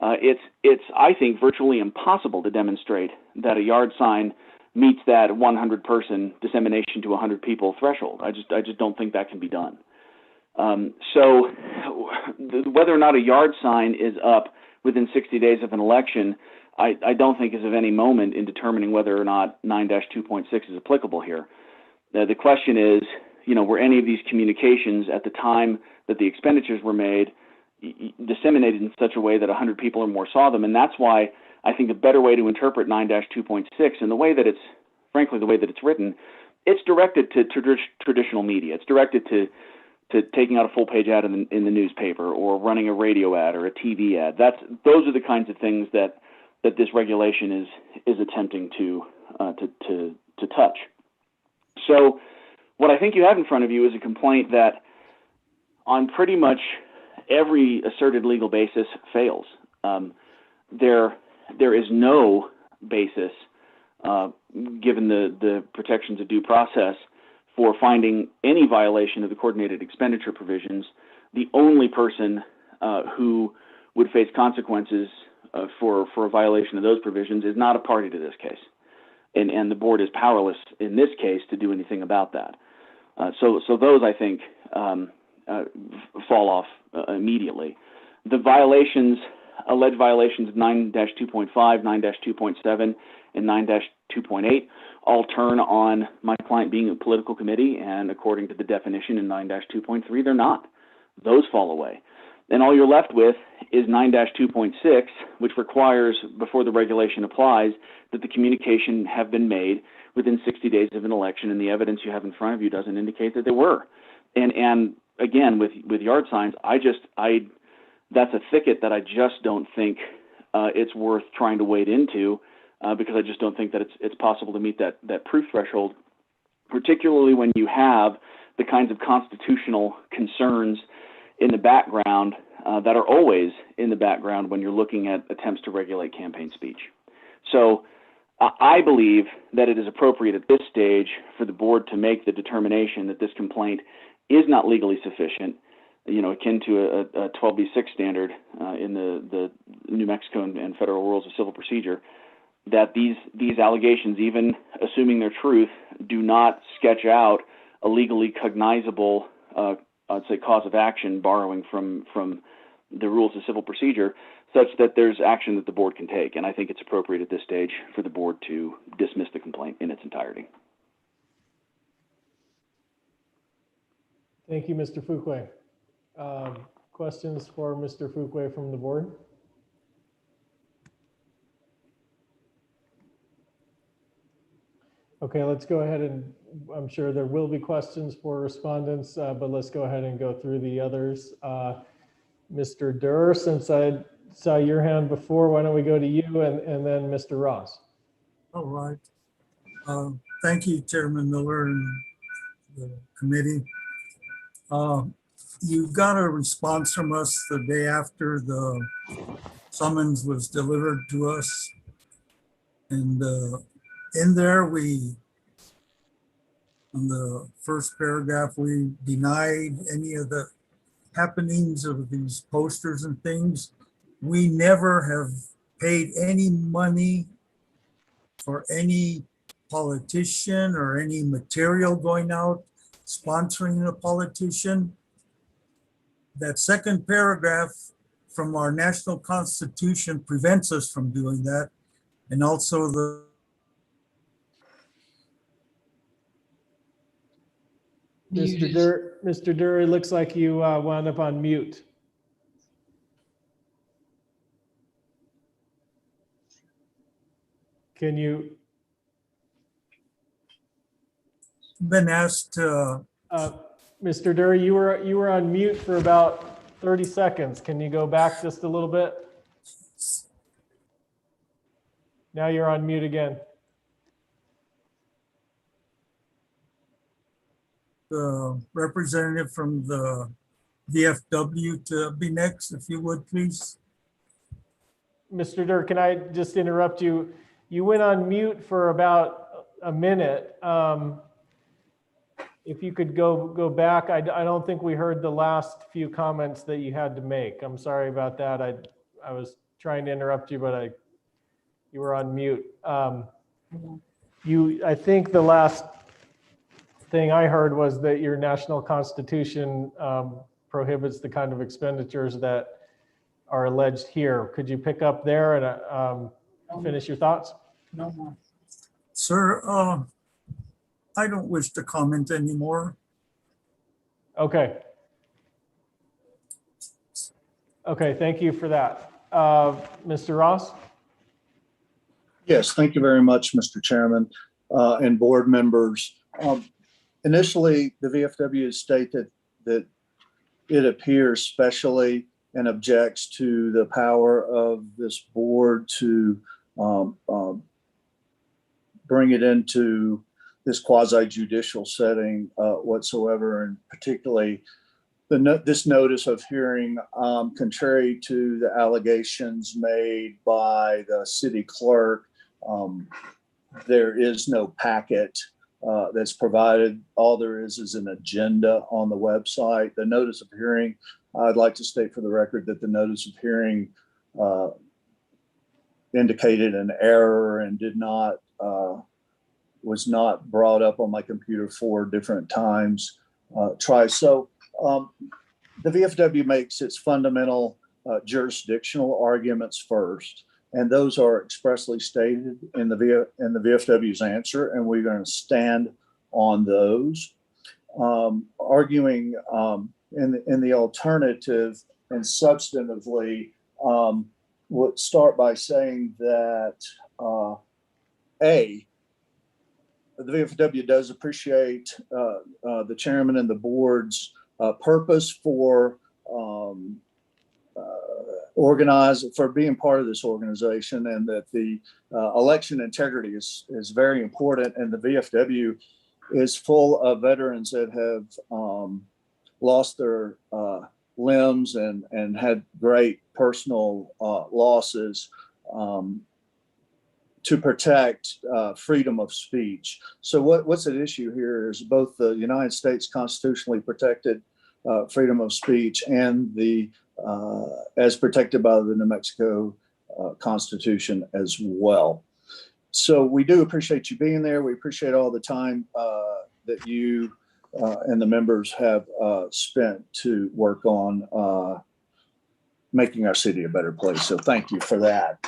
It's I think virtually impossible to demonstrate that a yard sign meets that 100-person dissemination to 100 people threshold. I just don't think that can be done. So whether or not a yard sign is up within 60 days of an election, I don't think is of any moment in determining whether or not 9-2.6 is applicable here. The question is, were any of these communications at the time that the expenditures were made disseminated in such a way that 100 people or more saw them? And that's why I think a better way to interpret 9-2.6 and the way that it's written, it's directed to traditional media. It's directed to taking out a full page ad in the newspaper or running a radio ad or a TV ad. Those are the kinds of things that this regulation is attempting to touch. So what I think you have in front of you is a complaint that on pretty much every asserted legal basis fails. There is no basis, given the protections of due process, for finding any violation of the coordinated expenditure provisions. The only person who would face consequences for a violation of those provisions is not a party to this case. And the board is powerless in this case to do anything about that. So those, I think, fall off immediately. The alleged violations of 9-2.5, 9-2.7, and 9-2.8 all turn on my client being a political committee, and according to the definition in 9-2.3, they're not. those fall away. And all you're left with is 9-2.6, which requires, before the regulation applies, that the communication have been made within 60 days of an election, and the evidence you have in front of you doesn't indicate that they were. And again, with yard signs, that's a thicket that I just don't think it's worth trying to wade into, because I just don't think that it's possible to meet that proof threshold, particularly when you have the kinds of constitutional concerns in the background that are always in the background when you're looking at attempts to regulate campaign speech. So I believe that it is appropriate at this stage for the board to make the determination that this complaint is not legally sufficient, akin to a 12b6 standard in the New Mexico and federal rules of civil procedure, that these allegations, even assuming their truth, do not sketch out a legally cognizable, I'd say, cause of action borrowing from the rules of civil procedure, such that there's action that the board can take. And I think it's appropriate at this stage for the board to dismiss the complaint in its entirety. Thank you, Mr. Fuqua. Questions for Mr. Fuqua from the board? Okay, let's go ahead and I'm sure there will be questions for respondents, but let's go ahead and go through the others. Mr. Durr, since I saw your hand before, why don't we go to you and then Mr. Ross? All right. Thank you, Chairman Miller and the committee. You got a response from us the day after the summons was delivered to us. And in there, on the first paragraph, we denied any of the happenings of these posters and things. We never have paid any money for any politician or any material going out sponsoring a politician. That second paragraph from our national constitution prevents us from doing that. And also Mr. Durr, it looks like you wound up on mute. Can you? Been asked. Mr. Durr, you were on mute for about 30 seconds. Can you go back just a little bit? Now you're on mute again. The representative from the VFW to be next, if you would, please. Mr. Durr, can I just interrupt you? You went on mute for about a minute. If you could go back, I don't think we heard the last few comments that you had to make. I'm sorry about that. I was trying to interrupt you, but you were on mute. I think the last thing I heard was that your national constitution prohibits the kind of expenditures that are alleged here. Could you pick up there and finish your thoughts? No more. Sir, I don't wish to comment anymore. Okay. Okay, thank you for that. Mr. Ross? Yes, thank you very much, Mr. Chairman and board members. Initially, the VFW stated that it appears specially and objects to the power of this board to bring it into this quasi-judicial setting whatsoever, and particularly this notice of hearing, contrary to the allegations made by the city clerk, there is no packet that's provided. All there is an agenda on the website. The notice of hearing, I'd like to state for the record that the notice of hearing indicated an error and was not brought up on my computer 4 different times. So the VFW makes its fundamental jurisdictional arguments first, and those are expressly stated in the VFW's answer, and we're going to stand on those. Arguing in the alternative and substantively, would start by saying that the VFW does appreciate the chairman and the board's purpose for for being part of this organization, and that the election integrity is very important, and the VFW is full of veterans that have lost their limbs and had great personal losses to protect freedom of speech. So what's at issue here is both the United States constitutionally protected freedom of speech and the as protected by the New Mexico Constitution as well. So we do appreciate you being there. We appreciate all the time that you and the members have spent to work on making our city a better place. So thank you for that.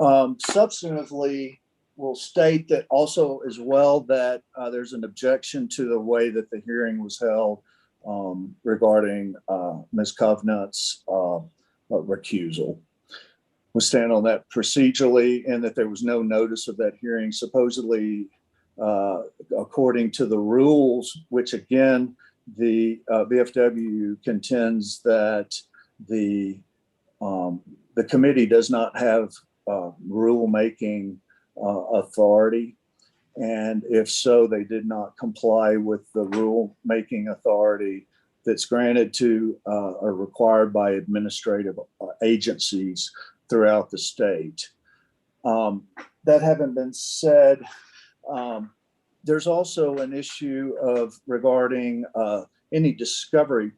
Substantively, we'll state that also as well that there's an objection to the way that the hearing was held regarding Ms. Kavanaugh's recusal. We stand on that procedurally, and that there was no notice of that hearing. Supposedly, according to the rules, which again, the VFW contends that the committee does not have rule-making authority. And if so, they did not comply with the rule-making authority that's granted to or required by administrative agencies throughout the state. That having been said, there's also an issue of regarding any discovery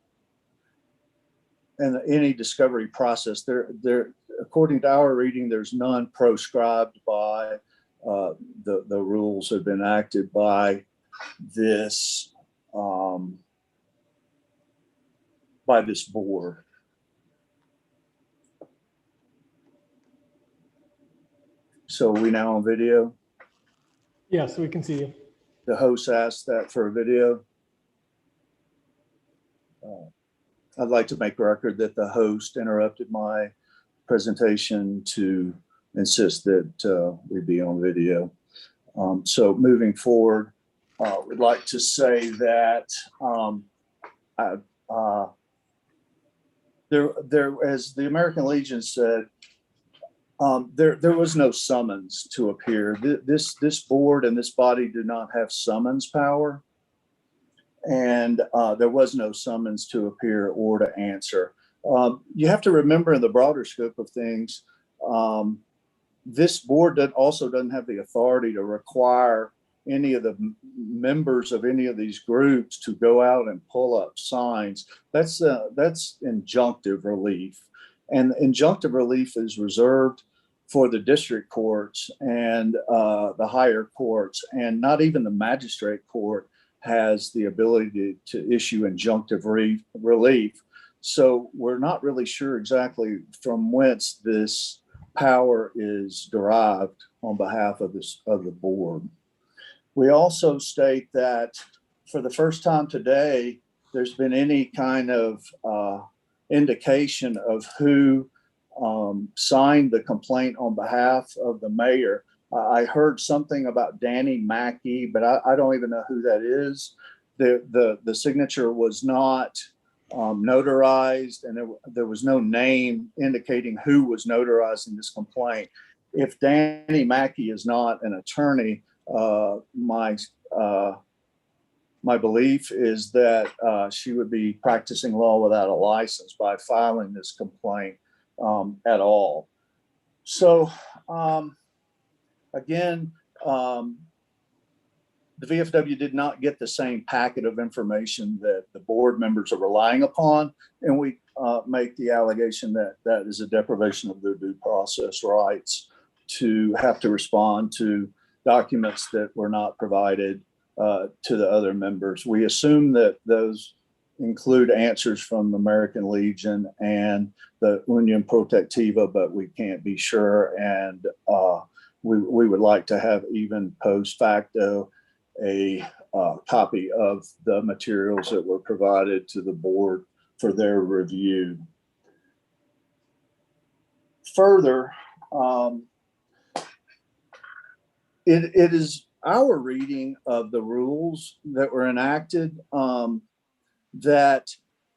and any discovery process. There, according to our reading, there's none proscribed by the rules have been acted by this board. So are we now on video? Yes, we can see you. The host asked that for a video. I'd like to make record that the host interrupted my presentation to insist that we be on video. So moving forward, we'd like to say that there, as the American Legion said, there was no summons to appear. This board and this body do not have summons power, and there was no summons to appear or to answer. You have to remember, in the broader scope of things, this board also doesn't have the authority to require any of the members of any of these groups to go out and pull up signs. That's injunctive relief, and injunctive relief is reserved for the district courts and the higher courts, and not even the magistrate court has the ability to issue injunctive relief. So we're not really sure exactly from whence this power is derived on behalf of the board. We also state that for the first time today, there's been any kind of indication of who signed the complaint on behalf of the mayor. I heard something about Danny Mackey, but I don't even know who that is. The signature was not notarized, and there was no name indicating who was notarizing this complaint. If Danny Mackey is not an attorney, my belief is that she would be practicing law without a license by filing this complaint at all. So again, the VFW did not get the same packet of information that the board members are relying upon, and we make the allegation that that is a deprivation of their due process rights to have to respond to documents that were not provided to the other members. We assume that those include answers from the American Legion and the Union Protectiva, but we can't be sure. And we would like to have, even post facto, a copy of the materials that were provided to the board for their review. Further, it is our reading of the rules that were enacted that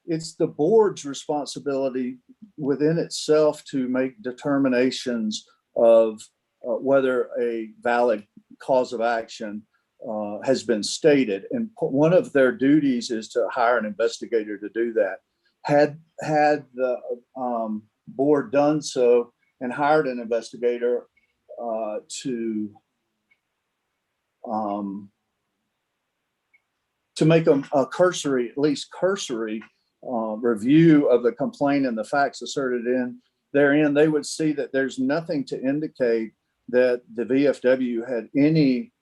it's the board's responsibility within itself to make determinations of whether a valid cause of action has been stated. And one of their duties is to hire an investigator to do that. Had the board done so and hired an investigator to make a cursory, at least cursory review of the complaint and the facts asserted therein, they would see that there's nothing to indicate that the VFW had any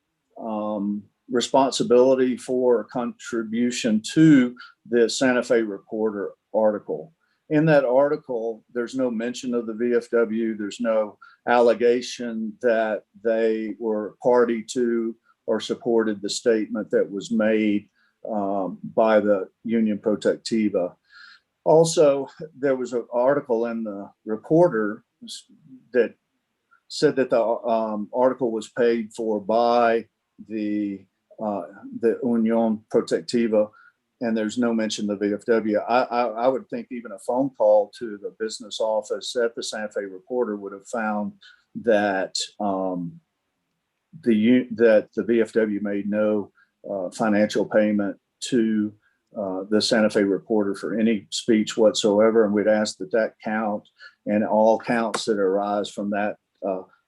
responsibility for contribution to the Santa Fe Reporter article. In that article, there's no mention of the VFW. There's no allegation that they were party to or supported the statement that was made by the Union Protectiva. Also, there was an article in the Reporter that said that the article was paid for by the Union Protectiva, and there's no mention of the VFW. I would think even a phone call to the business office at the Santa Fe Reporter would have found that that the VFW made no financial payment to the Santa Fe Reporter for any speech whatsoever, and we'd ask that count and all counts that arise from that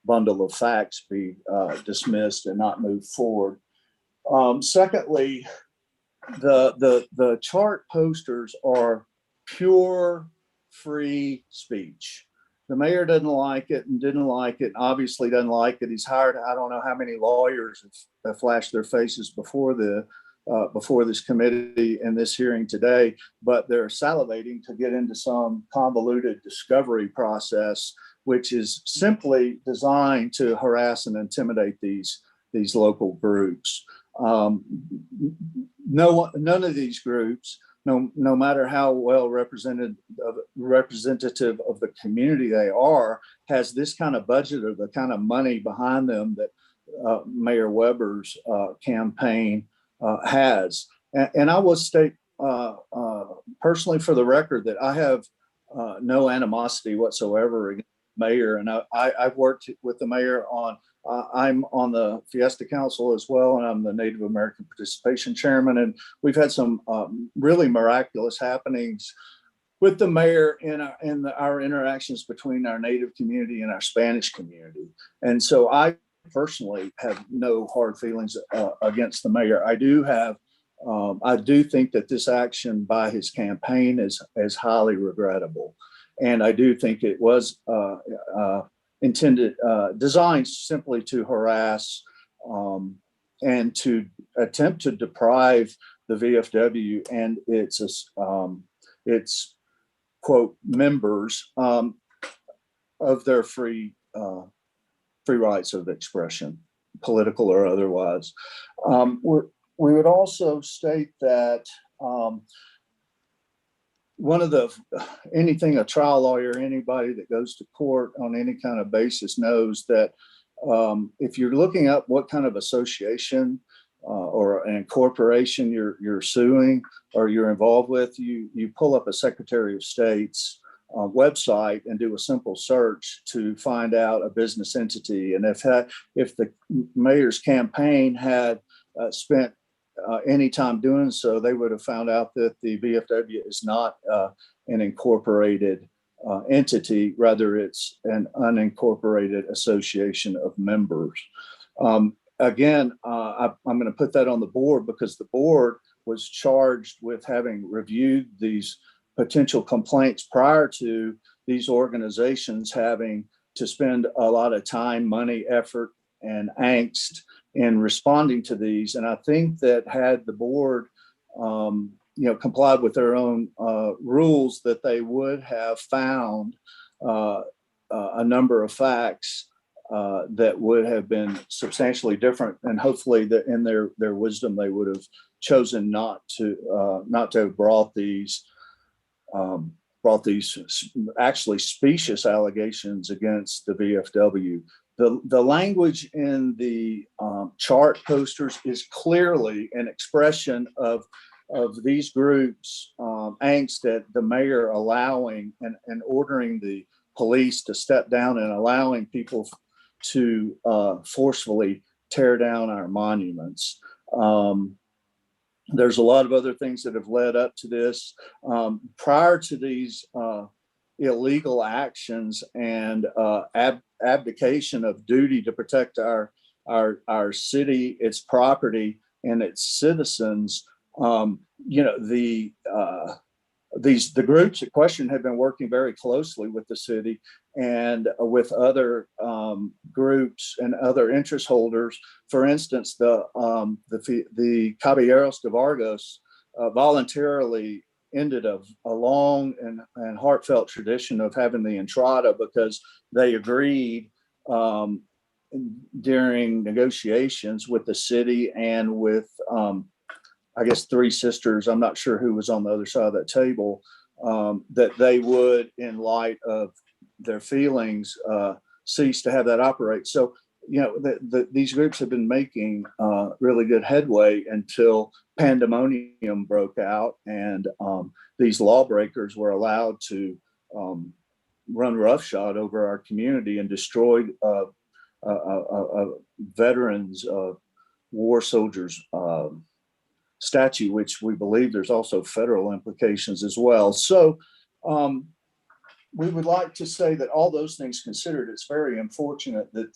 bundle of facts be dismissed and not moved forward. Secondly, the chart posters are pure free speech. The mayor doesn't like it and didn't like it, obviously doesn't like it. He's hired, I don't know how many lawyers have flashed their faces before this committee and this hearing today, but they're salivating to get into some convoluted discovery process, which is simply designed to harass and intimidate these local groups. None of these groups, no matter how well representative of the community they are, has this kind of budget or the kind of money behind them that Mayor Weber's campaign has. And I will state personally for the record that I have no animosity whatsoever against the mayor. And I've worked with the mayor on, I'm on the Fiesta Council as well, and I'm the Native American Participation Chairman. And we've had some really miraculous happenings with the mayor in our interactions between our Native community and our Spanish community. And so I personally have no hard feelings against the mayor. I do think that this action by his campaign is highly regrettable. And I do think it was designed simply to harass and to attempt to deprive the VFW and its quote members of their free rights of expression, political or otherwise. We would also state that anything a trial lawyer, anybody that goes to court on any kind of basis knows that if you're looking up what kind of association or an incorporation you're suing or you're involved with, you pull up a Secretary of State's website and do a simple search to find out a business entity. And if the mayor's campaign had spent any time doing so, they would have found out that the VFW is not an incorporated entity, rather it's an unincorporated association of members. Again, I'm going to put that on the board because the board was charged with having reviewed these potential complaints prior to these organizations having to spend a lot of time, money, effort, and angst in responding to these. And I think that had the board complied with their own rules, that they would have found a number of facts that would have been substantially different, and hopefully that in their wisdom they would have chosen not to have brought these brought these actually specious allegations against the VFW. The language in the chart posters is clearly an expression of these groups' angst at the mayor allowing and ordering the police to step down and allowing people to forcefully tear down our monuments. There's a lot of other things that have led up to this. Prior to these illegal actions and abdication of duty to protect our city, its property, and its citizens, the groups in question have been working very closely with the city and with other groups and other interest holders. For instance, the Caballeros de Vargas voluntarily ended a long and heartfelt tradition of having the entrada because they agreed during negotiations with the city and with I guess three sisters, I'm not sure who was on the other side of that table, that they would, in light of their feelings, cease to have that operate. So, these groups have been making really good headway until pandemonium broke out and these lawbreakers were allowed to run roughshod over our community and destroyed veterans, war soldiers, statue, which we believe there's also federal implications as well. So we would like to say that all those things considered, it's very unfortunate that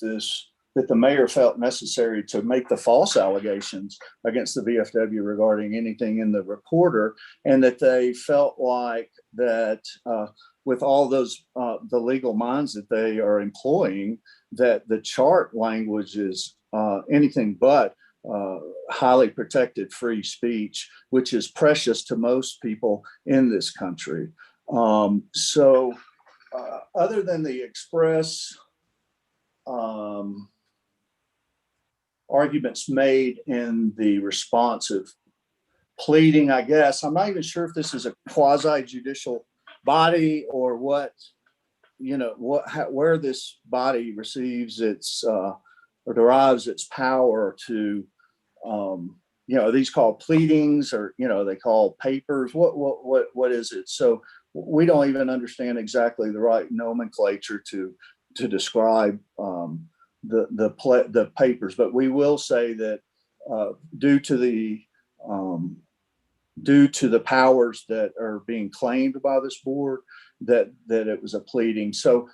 the mayor felt necessary to make the false allegations against the VFW regarding anything in the reporter, and that they felt like that with all those the legal minds that they are employing, that the chart language is anything but highly protected free speech, which is precious to most people in this country. So other than the express arguments made in the responsive pleading, I guess, I'm not even sure if this is a quasi-judicial body or what, where this body receives its or derives its power to, are these called pleadings or, they call papers? What is it? So we don't even understand exactly the right nomenclature to describe the papers, but we will say that due to the powers that are being claimed by this board, that it was a pleading. So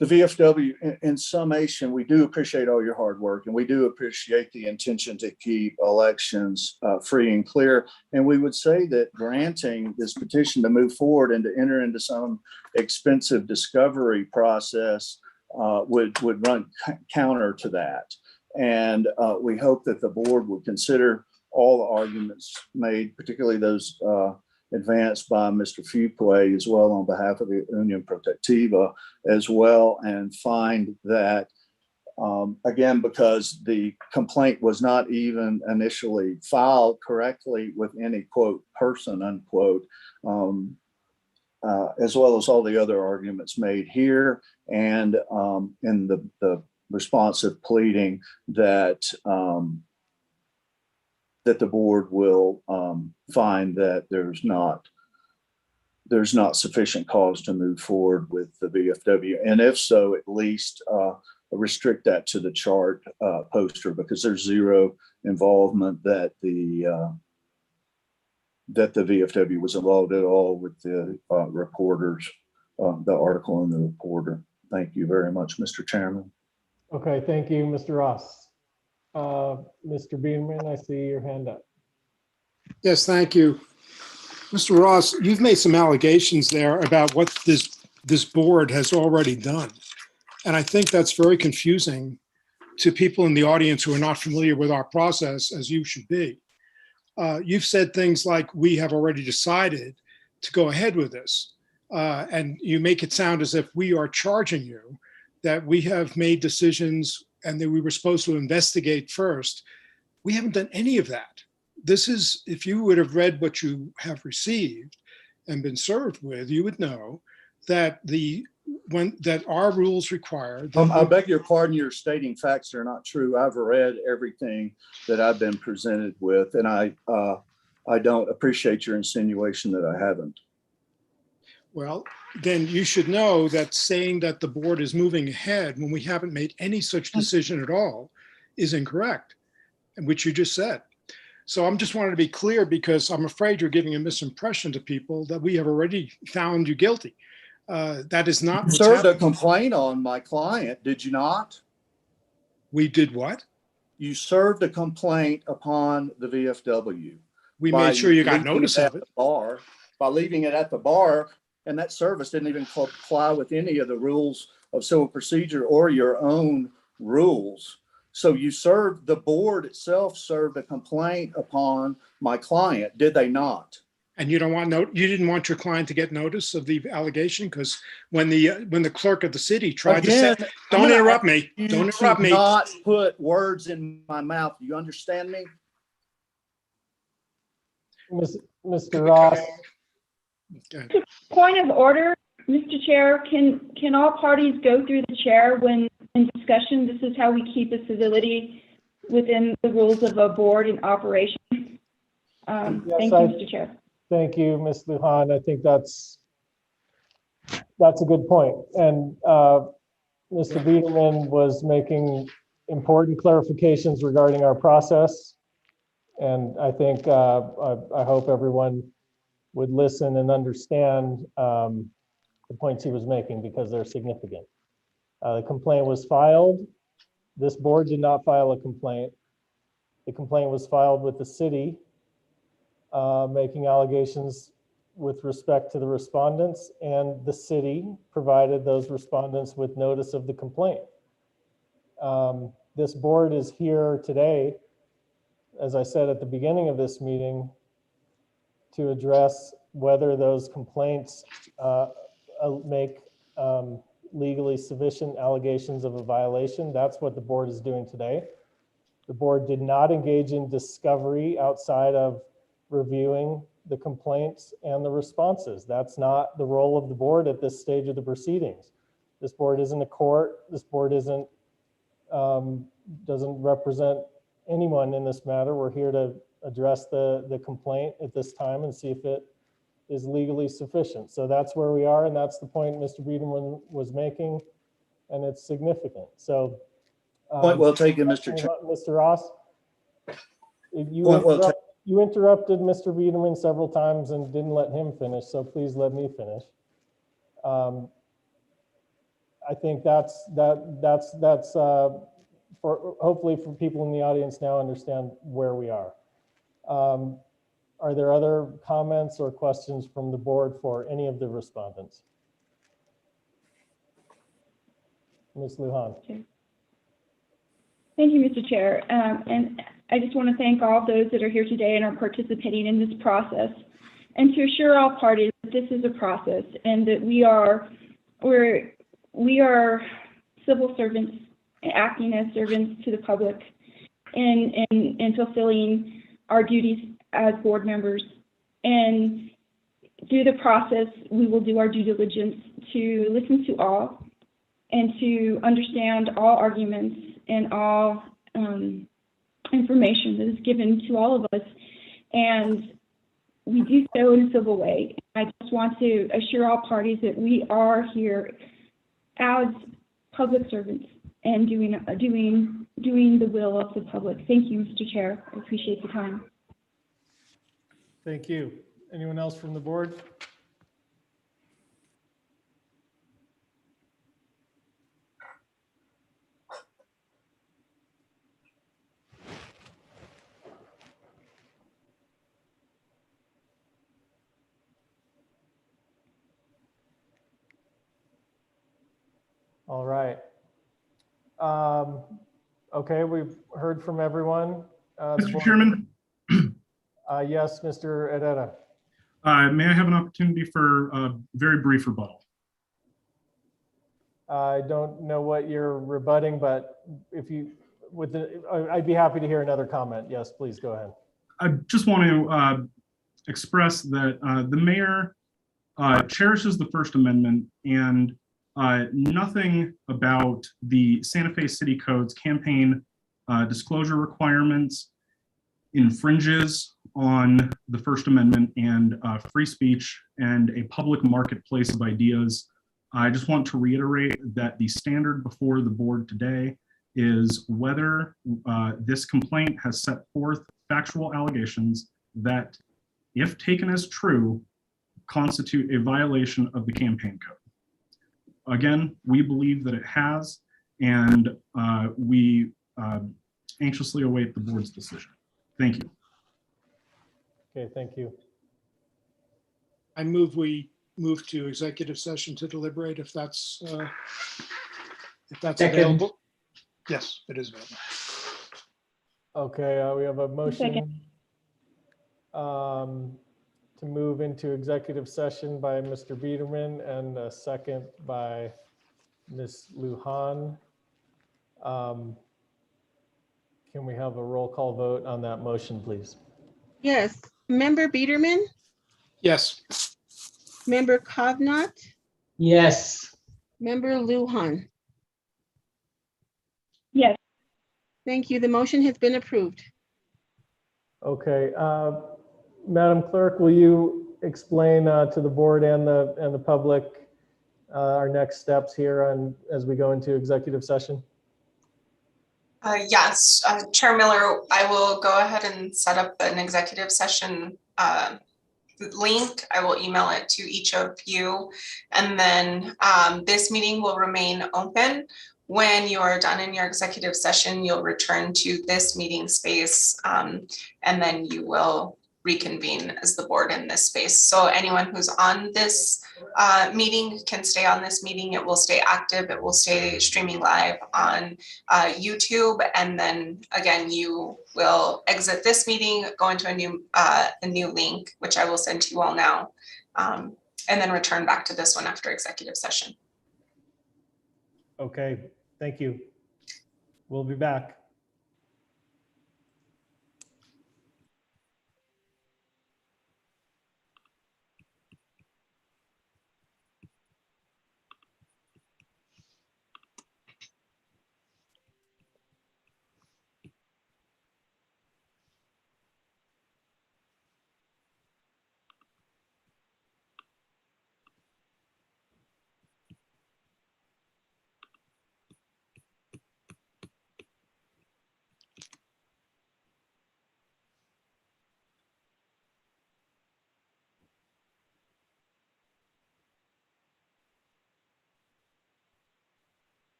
the VFW, in summation, we do appreciate all your hard work, and we do appreciate the intention to keep elections free and clear. And we would say that granting this petition to move forward and to enter into some expensive discovery process would run counter to that. And we hope that the board would consider all the arguments made, particularly those advanced by Mr. Fuqua as well on behalf of the Union Protectiva as well, and find that, again, because the complaint was not even initially filed correctly with any, quote, person, unquote, as well as all the other arguments made here and in the responsive pleading, that that the board will find that there's not sufficient cause to move forward with the VFW, and if so, at least restrict that to the chart poster, because there's zero involvement that the VFW was involved at all with the reporters, the article in the reporter. Thank you very much, Mr. Chairman. Okay, thank you, Mr. Ross. Mr. Beamerman, I see your hand up. Yes, thank you. Mr. Ross, you've made some allegations there about what this board has already done. And I think that's very confusing to people in the audience who are not familiar with our process, as you should be. You've said things like, we have already decided to go ahead with this. And you make it sound as if we are charging you that we have made decisions and that we were supposed to investigate first. We haven't done any of that. This is, if you would have read what you have received, and been served with, you would know that that our rules require. That I beg your pardon, you're stating facts that are not true. I've read everything that I've been presented with, and I don't appreciate your insinuation that I haven't. Well, then you should know that saying that the board is moving ahead when we haven't made any such decision at all is incorrect, which you just said. So I'm just wanting to be clear, because I'm afraid you're giving a misimpression to people that we have already found you guilty. That is not You what's served a happening. complaint on my client, did you not? We did what? You served a complaint upon the VFW. We made sure you got notice of it. By leaving it at the bar, and that service didn't even comply with any of the rules of civil procedure or your own rules. So you served, the board itself served a complaint upon my client, did they not? And you didn't want your client to get notice of the allegation, because when the clerk of the city tried to say, don't interrupt me, don't interrupt me. Not put words in my mouth. Do you understand me? Mr. Ross. Point of order, Mr. Chair, can all parties go through the chair when in discussion? This is how we keep a civility within the rules of a board in operation. Thank you, Mr. Chair. Thank you, Ms. Lujan. I think that's a good point. And Mr. Biederman was making important clarifications regarding our process. And I think I hope everyone would listen and understand the points he was making, because they're significant. The complaint was filed. This board did not file a complaint. The complaint was filed with the city, making allegations with respect to the respondents, and the city provided those respondents with notice of the complaint. This board is here today, as I said at the beginning of this meeting, to address whether those complaints make legally sufficient allegations of a violation. That's what the board is doing today. The board did not engage in discovery outside of reviewing the complaints and the responses. That's not the role of the board at this stage of the proceedings. This board isn't a court. This board doesn't represent anyone in this matter. We're here to address the complaint at this time and see if it is legally sufficient. So that's where we are, and that's the point Mr. Biederman was making, and it's significant. So point well taken, Mr. Chair. Mr. Ross, you interrupted Mr. Biederman several times and didn't let him finish, so please let me finish. I think that's for hopefully for people in the audience now understand where we are. Are there other comments or questions from the board for any of the respondents? Ms. Lujan. Okay. Thank you, Mr. Chair. And I just want to thank all those that are here today and are participating in this process, and to assure all parties that this is a process and that we are civil servants acting as servants to the public and fulfilling our duties as board members. And through the process, we will do our due diligence to listen to all and to understand all arguments and all information that is given to all of us. And we do so in a civil way. I just want to assure all parties that we are here as public servants and doing the will of the public. Thank you, Mr. Chair. I appreciate the time. Thank you. Anyone else from the board? All right. Okay, we've heard from everyone. Mr. Chairman? Yes, Mr. Herrera. May I have an opportunity for a very brief rebuttal? I don't know what you're rebutting, but if you, I'd be happy to hear another comment. Yes, please go ahead. I just want to express that the mayor cherishes the First Amendment, and nothing about the Santa Fe City Code's campaign disclosure requirements infringes on the First Amendment and free speech and a public marketplace of ideas. I just want to reiterate that the standard before the board today is whether this complaint has set forth factual allegations that, if taken as true, constitute a violation of the campaign code. Again, we believe that it has, and we anxiously await the board's decision. Thank you. Okay, thank you. I move we move to executive session to deliberate if that's Second. available. Yes, it is available. Okay, we have a motion to move into executive session by Mr. Biederman and a second by Ms. Lujan. Can we have a roll call vote on that motion, please? Yes, Member Biederman, Yes. Member Kavanaugh, Yes. Member Lujan. Yes. Thank you. The motion has been approved. Okay, Madam Clerk, will you explain to the board and the public our next steps here on as we go into executive session? Yes, Chair Miller, I will go ahead and set up an executive session link. I will email it to each of you. And then this meeting will remain open. When you are done in your executive session, you'll return to this meeting space, and then you will reconvene as the board in this space. So anyone who's on this meeting can stay on this meeting. It will stay active. It will stay streaming live on YouTube. And then again, you will exit this meeting, go into a new link, which I will send to you all now, and then return back to this one after executive session. Okay, thank you. We'll be back.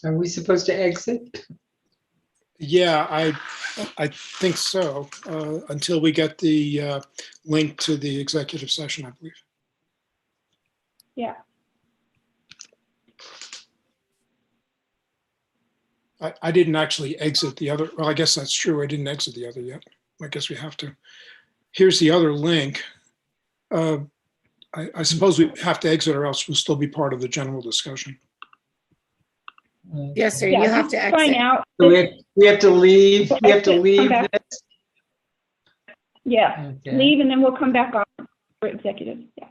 Are we supposed to exit? Yeah, I think so, until we get the link to the executive session, I believe. Yeah. I didn't actually exit the other. Well, I guess that's true. I didn't exit the other yet. I guess we have to. Here's the other link. I suppose we have to exit or else we'll still be part of the general discussion. Yes, sir. Yeah, You have just to sign exit. out. So we have to leave. We have to Exit, leave come back. this. Yeah, Okay. leave and then we'll come back on for executive. Yeah.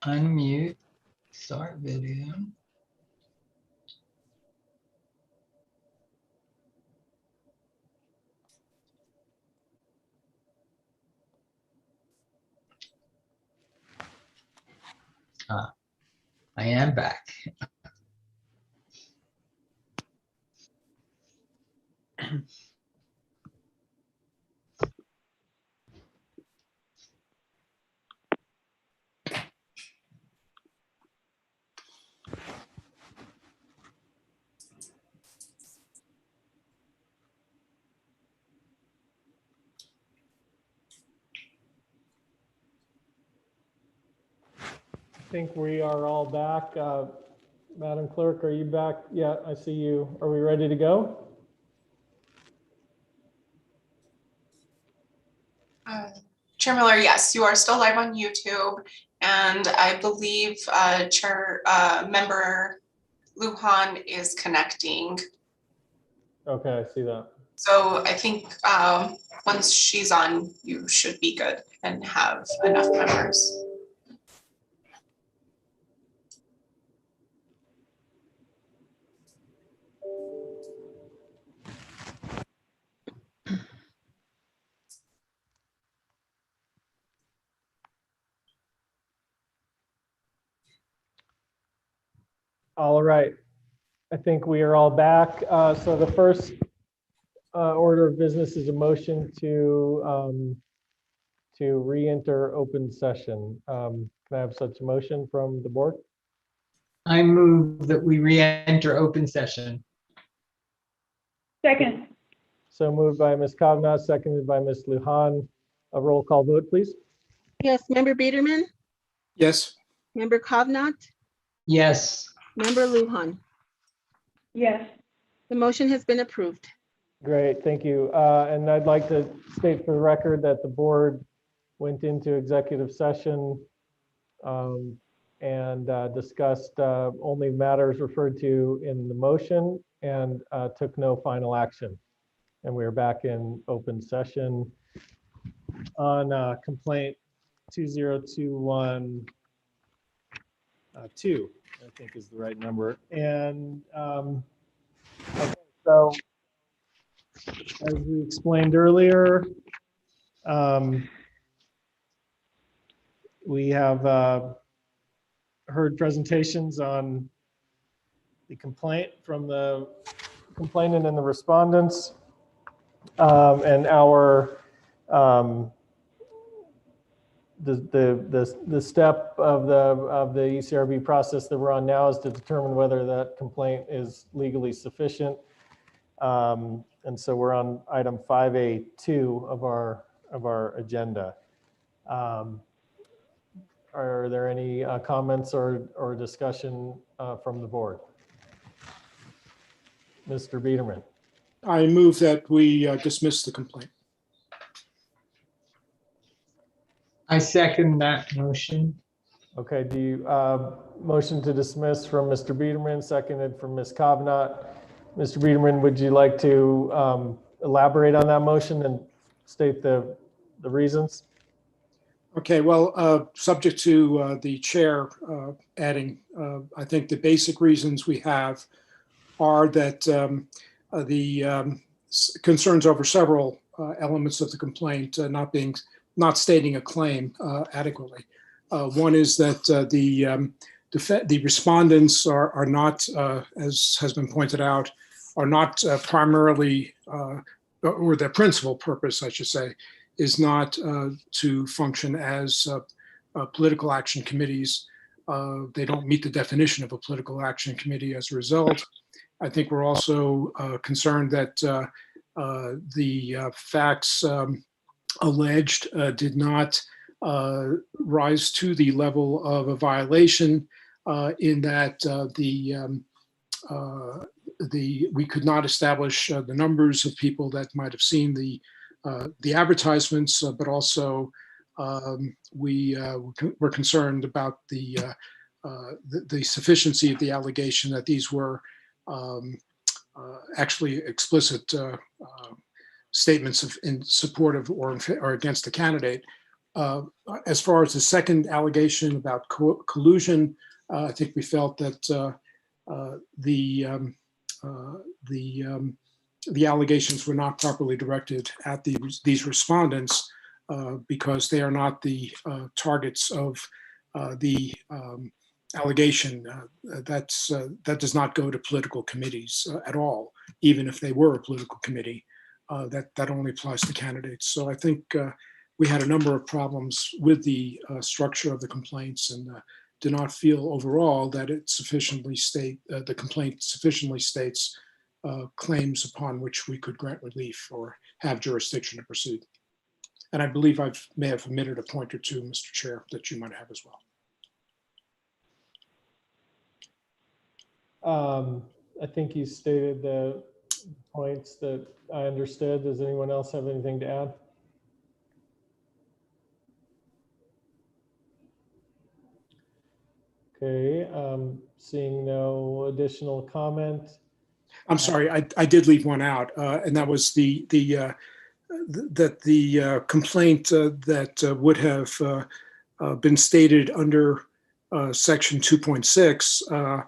unmute, start video. I am back. I think we are all back. Madam Clerk, are you back? Yeah, I see you. Are we ready to go? Chair Miller, yes, you are still live on YouTube, and I believe Member Lujan is connecting. Okay, I see that. So I think once she's on, you should be good and have enough members. All right. I think we are all back. So the first order of business is a motion to re-enter open session. Can I have such a motion from the board? I move that we re-enter open session. Second. So moved by Ms. Kavanaugh, seconded by Ms. Lujan. A roll call vote, please. Yes, Member Biederman, Yes. Member Kavanaugh, Yes. Member Lujan. Yes. The motion has been approved. Great, thank you. And I'd like to state for the record that the board went into executive session and discussed only matters referred to in the motion and took no final action. And we're back in open session on complaint 2021-2, I think is the right number. And okay, so as we explained earlier, we have heard presentations on the complaint from the complainant and the respondents, and our the step of the ECRB process that we're on now is to determine whether that complaint is legally sufficient. And so we're on item 5A2 of our agenda. Are there any comments or discussion from the board? Mr. Biederman. I move that we dismiss the complaint. I second that motion. Okay, do you motion to dismiss from Mr. Biederman, seconded from Ms. Kavanaugh. Mr. Biederman, would you like to elaborate on that motion and state the reasons? Okay, well, subject to the chair adding, I think the basic reasons we have are that the concerns over several elements of the complaint not stating a claim adequately. One is that the respondents are not, as has been pointed out, are not primarily, or their principal purpose, I should say, is not to function as political action committees. They don't meet the definition of a political action committee as a result. I think we're also concerned that the facts alleged did not rise to the level of a violation in that we could not establish the numbers of people that might have seen the advertisements, but also we're concerned about the sufficiency of the allegation that these were actually explicit statements in support of or against the candidate. As far as the second allegation about collusion, I think we felt that the allegations were not properly directed at these respondents because they are not the targets of the allegation. That does not go to political committees at all, even if they were a political committee. That only applies to candidates. So I think we had a number of problems with the structure of the complaints, and do not feel overall that it sufficiently the complaint sufficiently states claims upon which we could grant relief or have jurisdiction to proceed. And I believe I may have omitted a point or two, Mr. Chair, that you might have as well. I think you stated the points that I understood. Does anyone else have anything to add? Okay, seeing no additional comment. I'm sorry, I did leave one out, and that was the complaint that would have been stated under section 2.6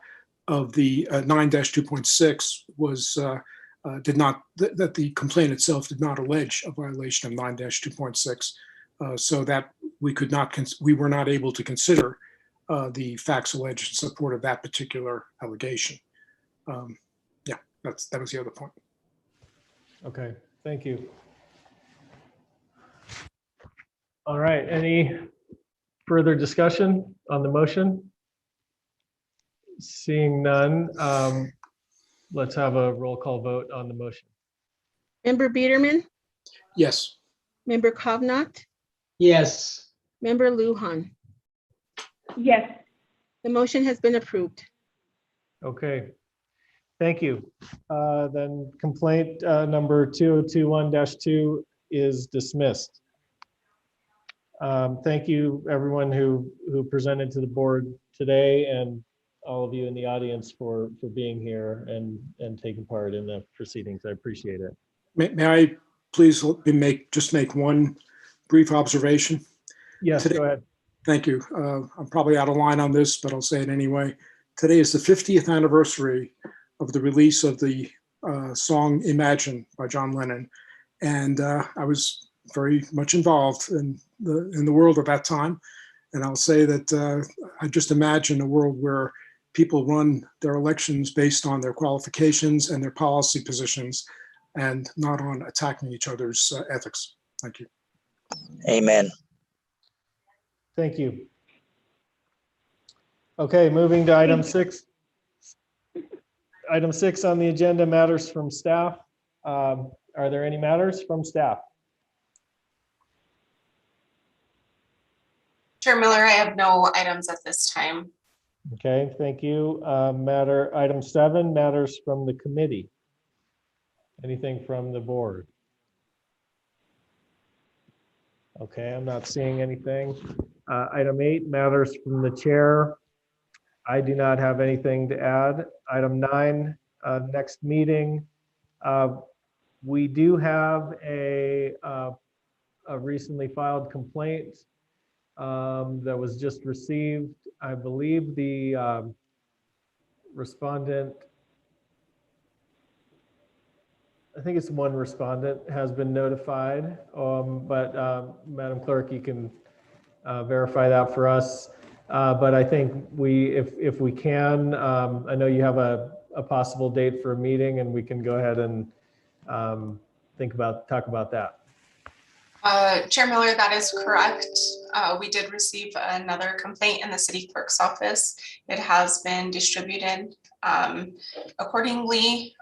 of the 9-2.6 was that the complaint itself did not allege a violation of 9-2.6, so that we were not able to consider the facts alleged in support of that particular allegation. Yeah, that was the other point. Okay, thank you. All right, any further discussion on the motion? Seeing none, let's have a roll call vote on the motion. Member Biederman, Yes. Member Kavanaugh, Yes. Member Lujan. Yes. The motion has been approved. Okay, thank you. Then complaint number 2021-2 is dismissed. Thank you, everyone who presented to the board today, and all of you in the audience for being here and taking part in the proceedings. I appreciate it. May I please just make one brief observation? Yes, Today, go ahead. Thank you. I'm probably out of line on this, but I'll say it anyway. Today is the 50th anniversary of the release of the song Imagine by John Lennon. And I was very much involved in the world at that time. And I'll say that I just imagine a world where people run their elections based on their qualifications and their policy positions and not on attacking each other's ethics. Thank you. Amen. Thank you. Okay, moving to item 6. Item 6 on the agenda, matters from staff. Are there any matters from staff? Chair Miller, I have no items at this time. Okay, thank you. Item 7, matters from the committee. Anything from the board? Okay, I'm not seeing anything. Item 8, matters from the chair. I do not have anything to add. Item 9, next meeting. We do have a recently filed complaint that was just received. I believe the respondent, I think it's one respondent has been notified, but Madam Clerk, you can verify that for us. But I think if we can, I know you have a possible date for a meeting, and we can go ahead and talk about that. Chair Miller, that is correct. We did receive another complaint in the city clerk's office. It has been distributed according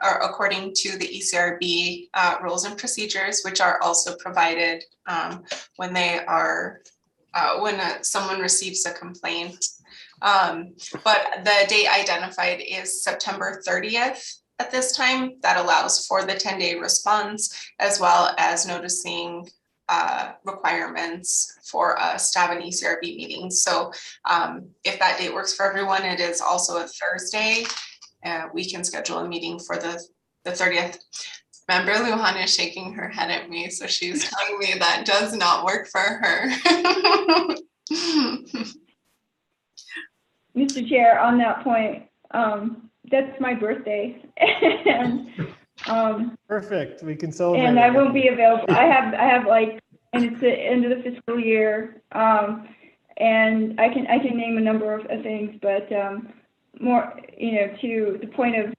to the Ecrb rules and procedures, which are also provided when someone receives a complaint. But the date identified is September 30th at this time. That allows for the 10-day response, as well as noticing requirements for us to have an Ecrb meeting. So if that date works for everyone, it is also a Thursday. We can schedule a meeting for the 30th. Member Lujan is shaking her head at me, so she's telling me that does not work for her. Mr. Chair, on that point, that's my birthday. And, Perfect. We can celebrate. and I it. won't be available. I have like, and it's the end of the fiscal year. And I can name a number of things, but more, to the point of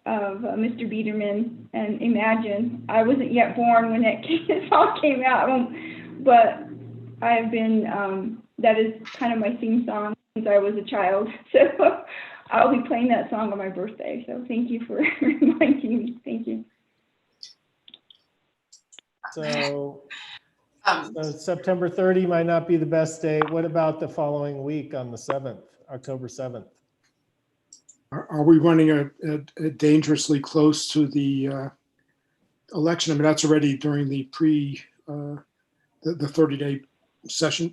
Mr. Biederman and Imagine, I wasn't yet born when that song came out, but I have been, that is kind of my theme song since I was a child. So I'll be playing that song on my birthday. So thank you for reminding me. Thank you. So September 30 might not be the best date. What about the following week on the 7th, October 7th? Are we running a dangerously close to the election? I mean, that's already during the the 30-day session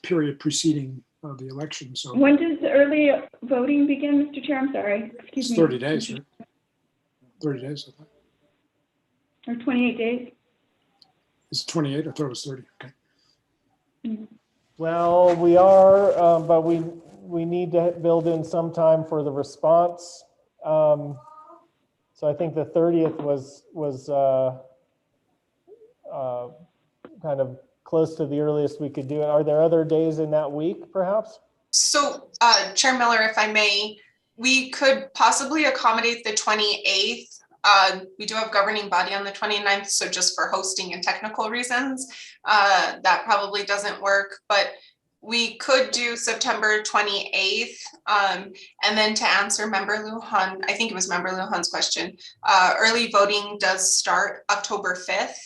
period preceding the election. So When does the early voting begin, Mr. Chair? I'm sorry. Excuse me. 30 days, right? 30 days, I thought. Or 28 days? Is it 28? I thought it was 30. Okay. Mm. Well, we are, but we need to build in some time for the response. So I think the 30th was kind of close to the earliest we could do it. Are there other days in that week, perhaps? So, Chair Miller, if I may, we could possibly accommodate the 28th. We do have governing body on the 29th, so just for hosting and technical reasons, that probably doesn't work, but we could do September 28th. And then to answer Member Lujan, I think it was Member Lujan's question, early voting does start October 5th.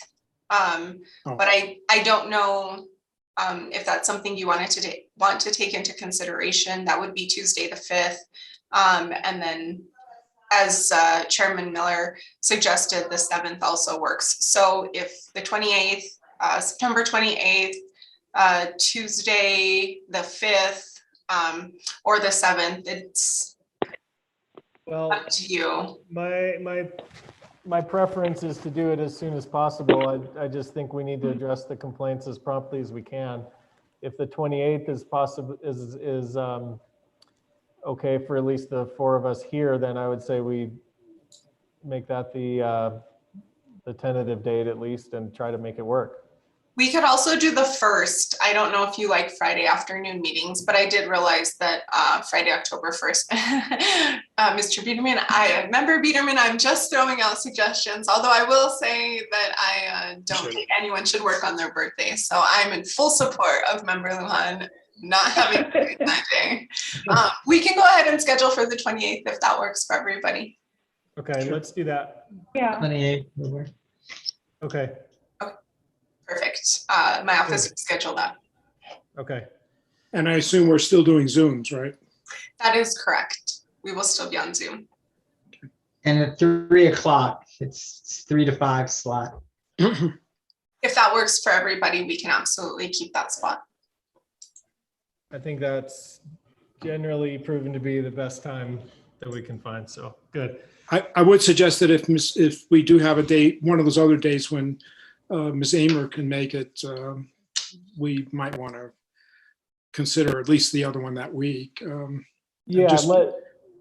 But I don't know if that's something you want to take into consideration. That would be Tuesday the 5th. And then as Chairman Miller suggested, the 7th also works. So if the 28th, September 28th, Tuesday the 5th, or the 7th, it's up to you. My preference is to do it as soon as possible. I just think we need to address the complaints as promptly as we can. If the 28th is possible, is okay for at least the 4 of us here, then I would say we make that the tentative date at least and try to make it work. We could also do the 1st. I don't know if you like Friday afternoon meetings, but I did realize that Friday, October 1st, Mr. Biederman, Member Biederman, I'm just throwing out suggestions, although I will say that I don't think anyone should work on their birthday. So I'm in full support of Member Lujan not having that day. We can go ahead and schedule for the 28th if that works for everybody. Okay, let's do that. Yeah. 28. Okay. Perfect. My office will schedule that. Okay. And I assume we're still doing Zooms, right? That is correct. We will still be on Zoom. And at 3 o'clock, it's 3 to 5 slot. If that works for everybody, we can absolutely keep that spot. I think that's generally proven to be the best time that we can find. So good. I would suggest that if we do have a date, one of those other days when Ms. Amer can make it, we might want to consider at least the other one that week. Yeah,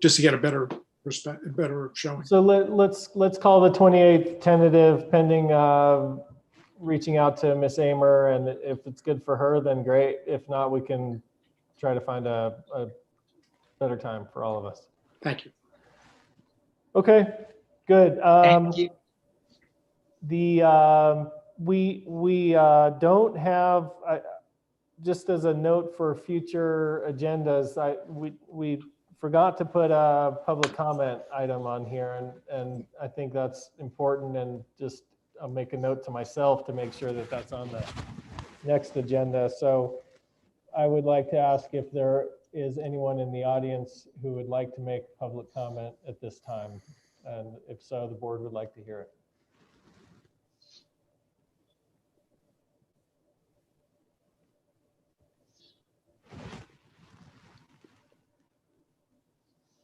just to get a better perspective, better showing. So let's call the 28th tentative pending reaching out to Ms. Amer, and if it's good for her, then great. If not, we can try to find a better time for all of us. Thank you. Okay, good. Thank you. We don't have, just as a note for future agendas, we forgot to put a public comment item on here, and I think that's important, and just I'll make a note to myself to make sure that that's on the next agenda. So I would like to ask if there is anyone in the audience who would like to make public comment at this time, and if so, the board would like to hear it.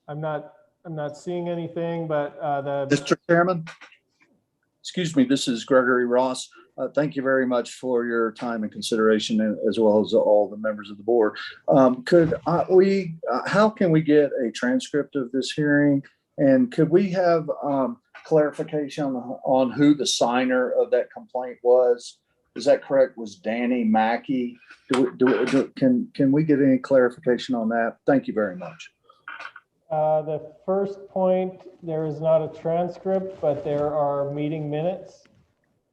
I'm not seeing anything, but Mr. Chairman, excuse me, this is Gregory Ross. Thank you very much for your time and consideration, as well as all the members of the board. How can we get a transcript of this hearing? And could we have clarification on who the signer of that complaint was? Is that correct? Was Danny Mackey? Can we get any clarification on that? Thank you very much. The first point, there is not a transcript, but there are meeting minutes,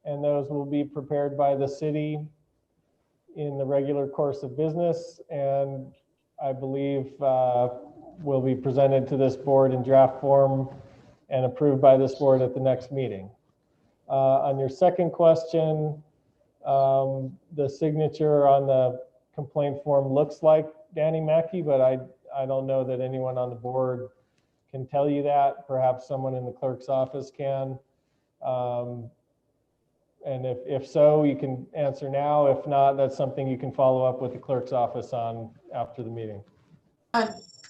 and those will be prepared by the city in the regular course of business, and I believe will be presented to this board in draft form and approved by this board at the next meeting. On your second question, the signature on the complaint form looks like Danny Mackey, but I don't know that anyone on the board can tell you that. Perhaps someone in the clerk's office can. And if so, you can answer now. If not, that's something you can follow up with the clerk's office on after the meeting.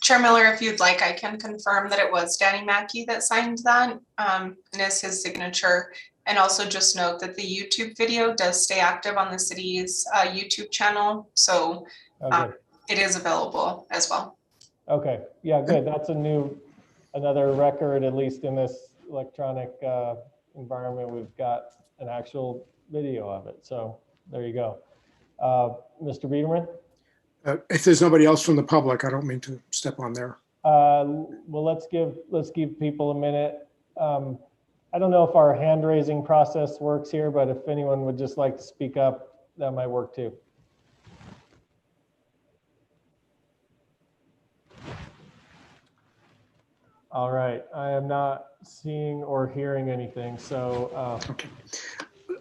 Chair Miller, if you'd like, I can confirm that it was Danny Mackey that signed that, and is his signature. And also just note that the YouTube video does stay active on the city's YouTube channel. So it is available as well. Okay, yeah, good. That's another record, at least in this electronic environment. We've got an actual video of it. So there you go. Mr. Biederman? If there's nobody else from the public, I don't mean to step on there. Well, let's give people a minute. I don't know if our hand raising process works here, but if anyone would just like to speak up, that might work too. All right, I am not seeing or hearing anything, so. Okay.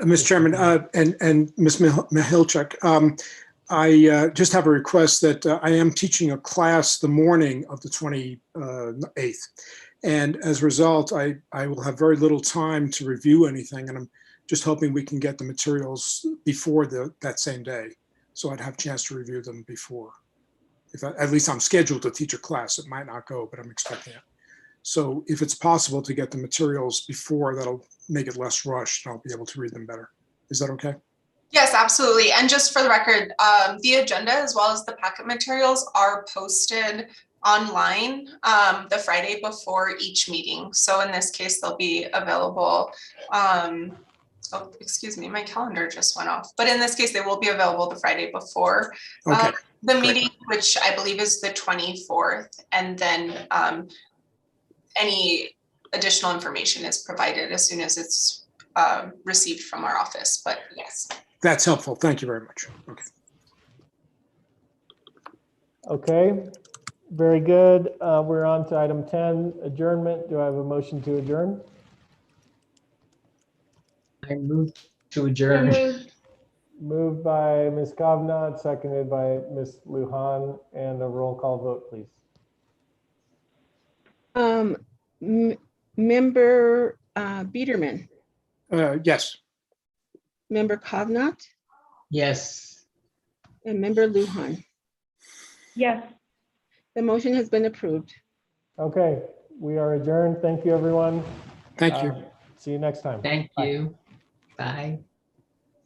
Mr. Chairman and Ms. Mihilchuk, I just have a request that I am teaching a class the morning of the 28th. And as a result, I will have very little time to review anything. And I'm just hoping we can get the materials before that same day. So I'd have a chance to review them before. At least I'm scheduled to teach a class. It might not go, but I'm expecting it. So if it's possible to get the materials before, that'll make it less rushed. And I'll be able to read them better. Is that okay? Yes, absolutely. And just for the record, the agenda as well as the packet materials are posted online the Friday before each meeting. So in this case, they'll be available. Oh, excuse me, my calendar just went off. But in this case, they will be available the Friday before the meeting, which I believe is the 24th. And then any additional information is provided as soon as it's received from our office. But yes. That's helpful. Thank you very much. Okay. Okay. Very good. We're on to item 10, adjournment. Do I have a motion to adjourn? I move to adjourn. Moved by Ms. Kavanaugh, seconded by Ms. Lujan, and a roll call vote, please. Member Biederman, Yes. Member Kavanaugh, Yes. and Member Lujan. Yes. The motion has been approved. Okay, we are adjourned. Thank you, everyone. Thank you. See you next time. Thank you. Bye.